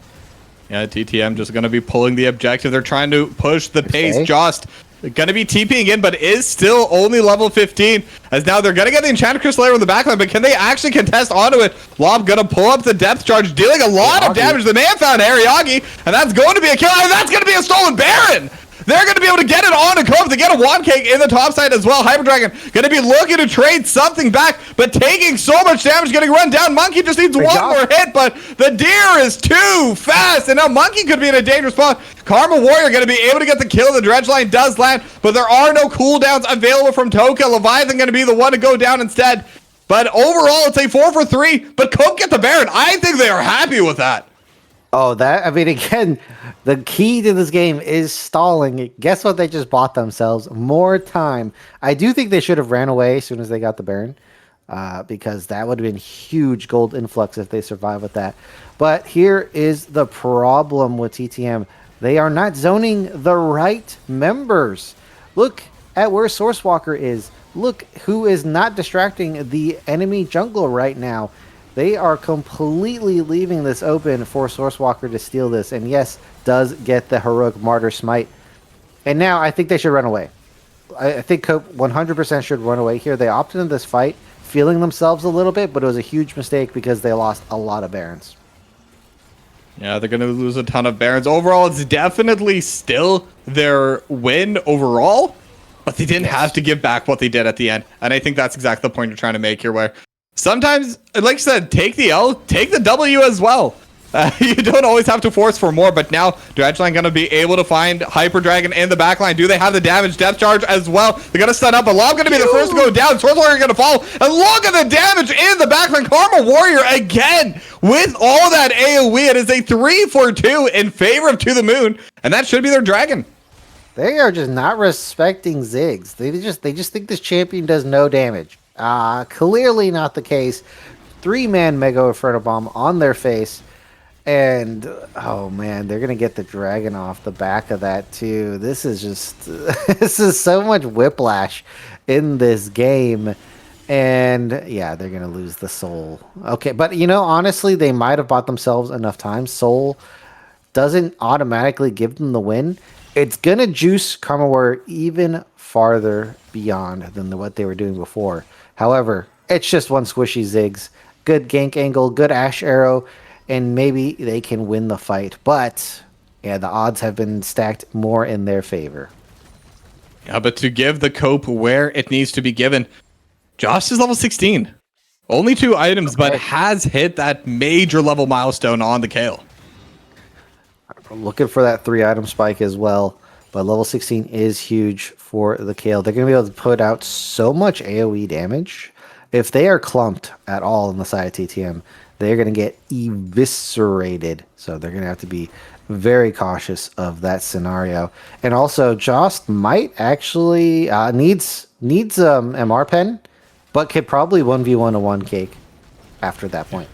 Yeah, TTM just going to be pulling the objective. They're trying to push the pace. Just going to be TPing in, but is still only level 15. As now they're going to get the Enchanted Crystal Arrow in the backline, but can they actually contest onto it? Lob going to pull up the depth charge, dealing a lot of damage. The man found Ariagi, and that's going to be a kill, and that's going to be a stolen Baron. They're going to be able to get it on to Cope. They get a Wand Cake in the top side as well. Hyper Dragon going to be looking to trade something back, but taking so much damage, getting run down. Monkey just needs one more hit, but the deer is too fast, and now Monkey could be in a dangerous spot. Karma Warrior going to be able to get the kill. The Dredge Line does land, but there are no cooldowns available from Toka. Leviathan going to be the one to go down instead. But overall, it's a 4 for 3, but Cope get the Baron. I think they are happy with that. Oh, I mean, again, the key to this game is stalling. Guess what they just bought themselves? More time. I do think they should have ran away as soon as they got the Baron, because that would have been huge gold influx if they survive with that. But here is the problem with TTM. They are not zoning the right members. Look at where Sourcewalker is. Look who is not distracting the enemy jungler right now. They are completely leaving this open for Sourcewalker to steal this. And yes, does get the Heroic Martyr Smite. And now I think they should run away. I think Cope 100% should run away here. They opted in this fight, feeling themselves a little bit, but it was a huge mistake because they lost a lot of Barons. Yeah, they're going to lose a ton of Barons. Overall, it's definitely still their win overall, but they didn't have to give back what they did at the end. And I think that's exactly the point you're trying to make here, where sometimes, like I said, take the L, take the W as well. You don't always have to force for more, but now Dredgeline going to be able to find Hyper Dragon in the backline. Do they have the damage? Depth charge as well. They're going to stun up, but Lob going to be the first to go down. Swords Warrior going to fall, and look at the damage in the backline. Karma Warrior again with all that AoE. It is a 3-for-2 in favor of To The Moon, and that should be their dragon. They are just not respecting Ziggs. They just think this champion does no damage. Clearly not the case. 3-man Mega Inferno Bomb on their face. And, oh man, they're going to get the dragon off the back of that too. This is just, this is so much whiplash in this game. And yeah, they're going to lose the soul. Okay, but you know, honestly, they might have bought themselves enough time. Soul doesn't automatically give them the win. It's going to juice Karma Warrior even farther beyond than what they were doing before. However, it's just one squishy Ziggs. Good gank angle, good Ash Arrow. And maybe they can win the fight. But, yeah, the odds have been stacked more in their favor. Yeah, but to give the cope where it needs to be given, Josh is level 16. Only 2 items, but has hit that major level milestone on the Kayle. I'm looking for that 3-item spike as well. But level 16 is huge for the Kayle. They're going to be able to put out so much AoE damage. If they are clumped at all in the side of TTM, they're going to get eviscerated. So they're going to have to be very cautious of that scenario. And also, Jost might actually needs MR pen, but could probably 1v1 a 1 cake after that point.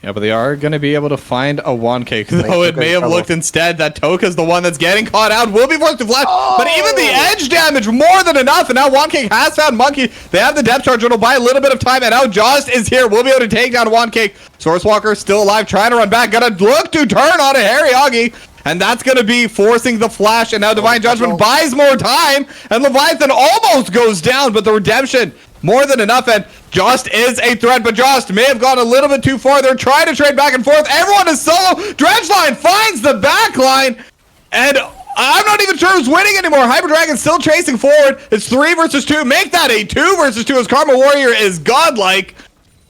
Yeah, but they are going to be able to find a 1 cake, though it may have looked instead that Toka's the one that's getting caught out, will be forced to flash, but even the edge damage, more than enough, and now 1 cake has found Monkey. They have the depth charge, it'll buy a little bit of time, and now Jost is here, will be able to take down 1 cake. Sourcewalker still alive, trying to run back, gonna look to turn on a Harry Augie, and that's going to be forcing the flash, and now Divine Judgment buys more time, and Leviathan almost goes down, but the redemption, more than enough, and Jost is a threat, but Jost may have gone a little bit too far. They're trying to trade back and forth. Everyone is solo. Dredgeline finds the back line, and I'm not even sure who's winning anymore. Hyper Dragon still chasing forward. It's 3 versus 2. Make that a 2 versus 2 as Karma Warrior is godlike,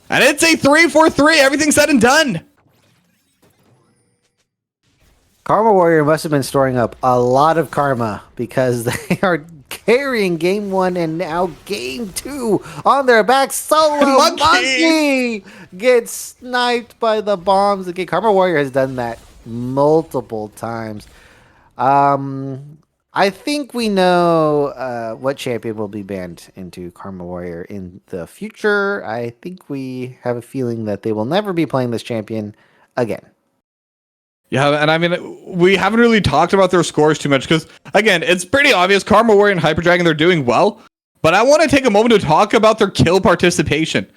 and it's a 3-4-3. Everything said and done. Karma Warrior must have been storing up a lot of karma because they are carrying game 1 and now game 2 on their back. Solo Monkey gets sniped by the bombs again. Karma Warrior has done that multiple times. I think we know what champion will be banned into Karma Warrior in the future. I think we have a feeling that they will never be playing this champion again. Yeah, and I mean, we haven't really talked about their scores too much because, again, it's pretty obvious. Karma Warrior and Hyper Dragon, they're doing well. But I want to take a moment to talk about their kill participation.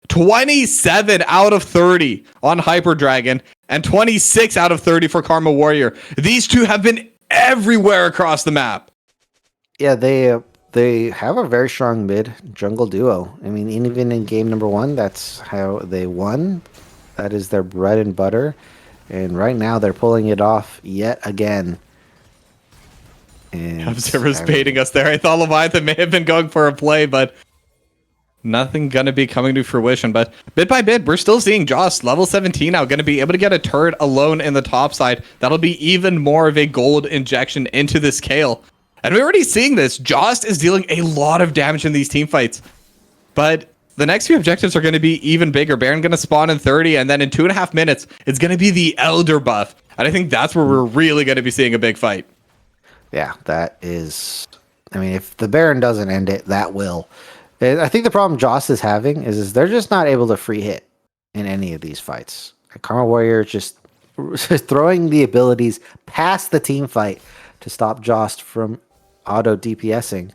27 out of 30 on Hyper Dragon and 26 out of 30 for Karma Warrior. These two have been everywhere across the map. Yeah, they have a very strong mid jungle duo. I mean, even in game number 1, that's how they won. That is their bread and butter. And right now, they're pulling it off yet again. And Observer's baiting us there. I thought Leviathan may have been going for a play, but nothing going to be coming to fruition. But bit by bit, we're still seeing Jost, level 17 now, going to be able to get a turret alone in the top side. That'll be even more of a gold injection into this Kayle. And we're already seeing this. Jost is dealing a lot of damage in these team fights. But the next few objectives are going to be even bigger. Baron going to spawn in 30, and then in 2.5 minutes, it's going to be the Elder buff. And I think that's where we're really going to be seeing a big fight. Yeah, that is... I mean, if the Baron doesn't end it, that will. I think the problem Jost is having is they're just not able to free hit in any of these fights. Karma Warrior just throwing the abilities past the team fight to stop Jost from auto DPSing.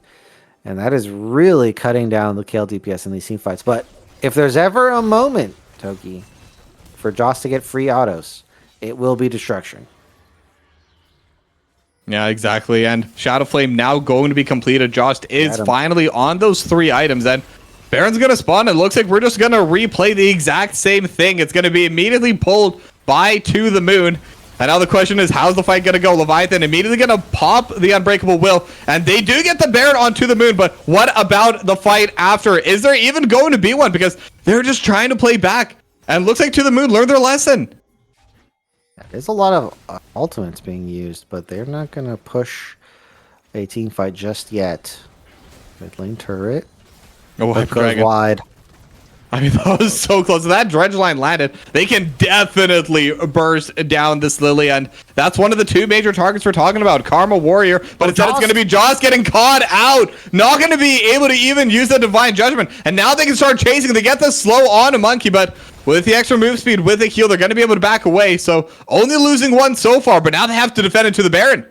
And that is really cutting down the Kayle DPS in these team fights. But if there's ever a moment, Toki, for Jost to get free autos, it will be Destruction. Yeah, exactly. And Shadow Flame now going to be completed. Jost is finally on those 3 items. And Baron's going to spawn. It looks like we're just going to replay the exact same thing. It's going to be immediately pulled by To The Moon. And now the question is, how's the fight going to go? Leviathan immediately going to pop the Unbreakable Will. And they do get the Baron on To The Moon. But what about the fight after? Is there even going to be one? Because they're just trying to play back. And looks like To The Moon learned their lesson. There's a lot of ultimates being used, but they're not going to push a team fight just yet. Mid lane turret. Oh, It goes wide. I mean, that was so close. If that dredge line landed, they can definitely burst down this Lily, and that's one of the two major targets we're talking about, Karma Warrior, but instead it's going to be Joss getting caught out, not going to be able to even use the Divine Judgment, and now they can start chasing. They get the slow on a Monkey, but with the extra move speed, with the heal, they're going to be able to back away, so only losing one so far, but now they have to defend into the Baron.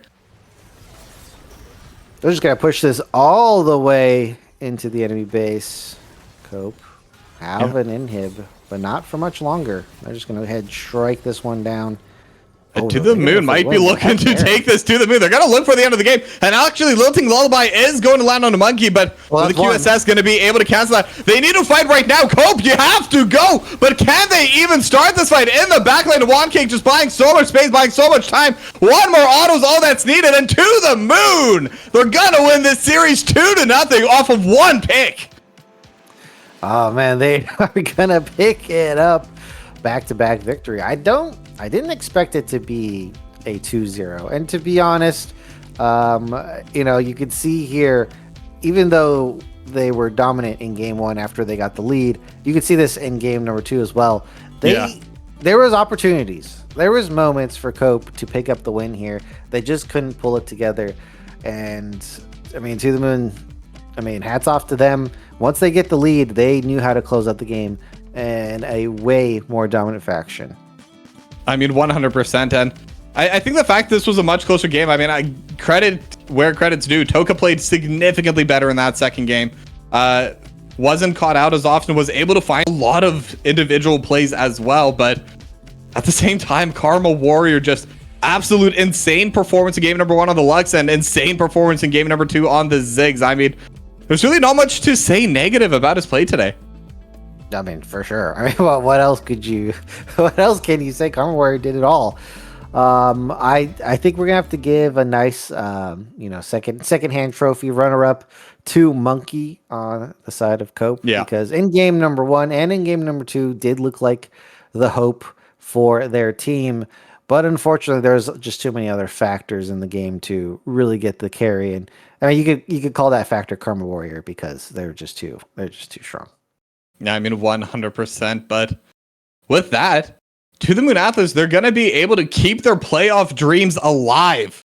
They're just going to push this all the way into the enemy base. Cope. Have an inhib, but not for much longer. They're just going to go ahead and strike this one down. To the Moon might be looking to take this to the Moon. They're going to look for the end of the game. And actually, Lilting Lullaby is going to land on a Monkey, but the QSS going to be able to cancel that. They need to fight right now. Cope, you have to go. But can they even start this fight in the backline of Wand Cake, just buying so much space, buying so much time? One more auto is all that's needed. And to the Moon, they're going to win this series 2-0 off of one pick. Oh man, they are gonna pick it up. Back-to-back victory. I didn't expect it to be a 2-0. And to be honest, you could see here, even though they were dominant in game 1 after they got the lead, you could see this in game number 2 as well. There was opportunities. There was moments for Cope to pick up the win here. They just couldn't pull it together. And I mean, to the Moon, hats off to them. Once they get the lead, they knew how to close out the game and a way more dominant faction. I mean, 100%. And I think the fact this was a much closer game, I credit where credit's due. Toka played significantly better in that second game. Wasn't caught out as often, was able to find a lot of individual plays as well. But at the same time, Karma Warrior just absolute insane performance in game number 1 on the Lux and insane performance in game number 2 on the Ziggs. I mean, there's really not much to say negative about his play today. I mean, for sure. What else can you say? Karma Warrior did it all. I think we're gonna have to give a nice, second-hand trophy runner-up to Monkey on the side of Cope. Yeah. Because in game number 1 and in game number 2 did look like the hope for their team. But unfortunately, there's just too many other factors in the game to really get the carry. And you could call that factor Karma Warrior because they're just too strong. Yeah, 100%. But with that, to the Moon Atlas, they're gonna be able to keep their playoff dreams alive.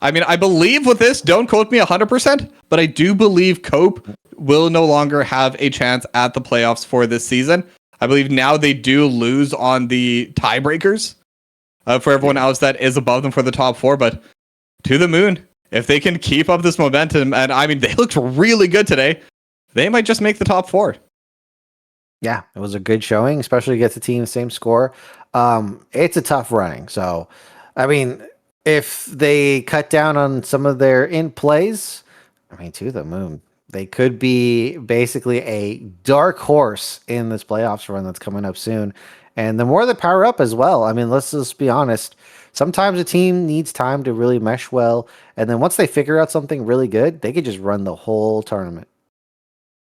I believe with this, don't quote me 100%, but I do believe Cope will no longer have a chance at the playoffs for this season. I believe now they do lose on the tiebreakers. For everyone else that is above them for the top 4, but to the Moon, if they can keep up this momentum, and they looked really good today, they might just make the top 4. Yeah, it was a good showing, especially against the team the same score. It's a tough running, so if they cut down on some of their in plays, to the Moon, they could be basically a dark horse in this playoffs run that's coming up soon. And the more they power up as well, let's just be honest. Sometimes a team needs time to really mesh well. And then once they figure out something really good, they could just run the whole tournament.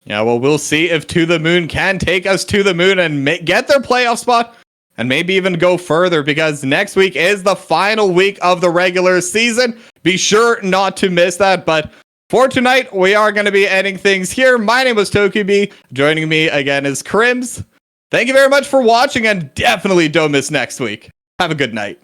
Yeah, well, we'll see if To The Moon can take us to the Moon and get their playoff spot and maybe even go further, because next week is the final week of the regular season. Be sure not to miss that. But for tonight, we are going to be ending things here. My name was TokuB. Joining me again is Crims. Thank you very much for watching, and definitely don't miss next week. Have a good night.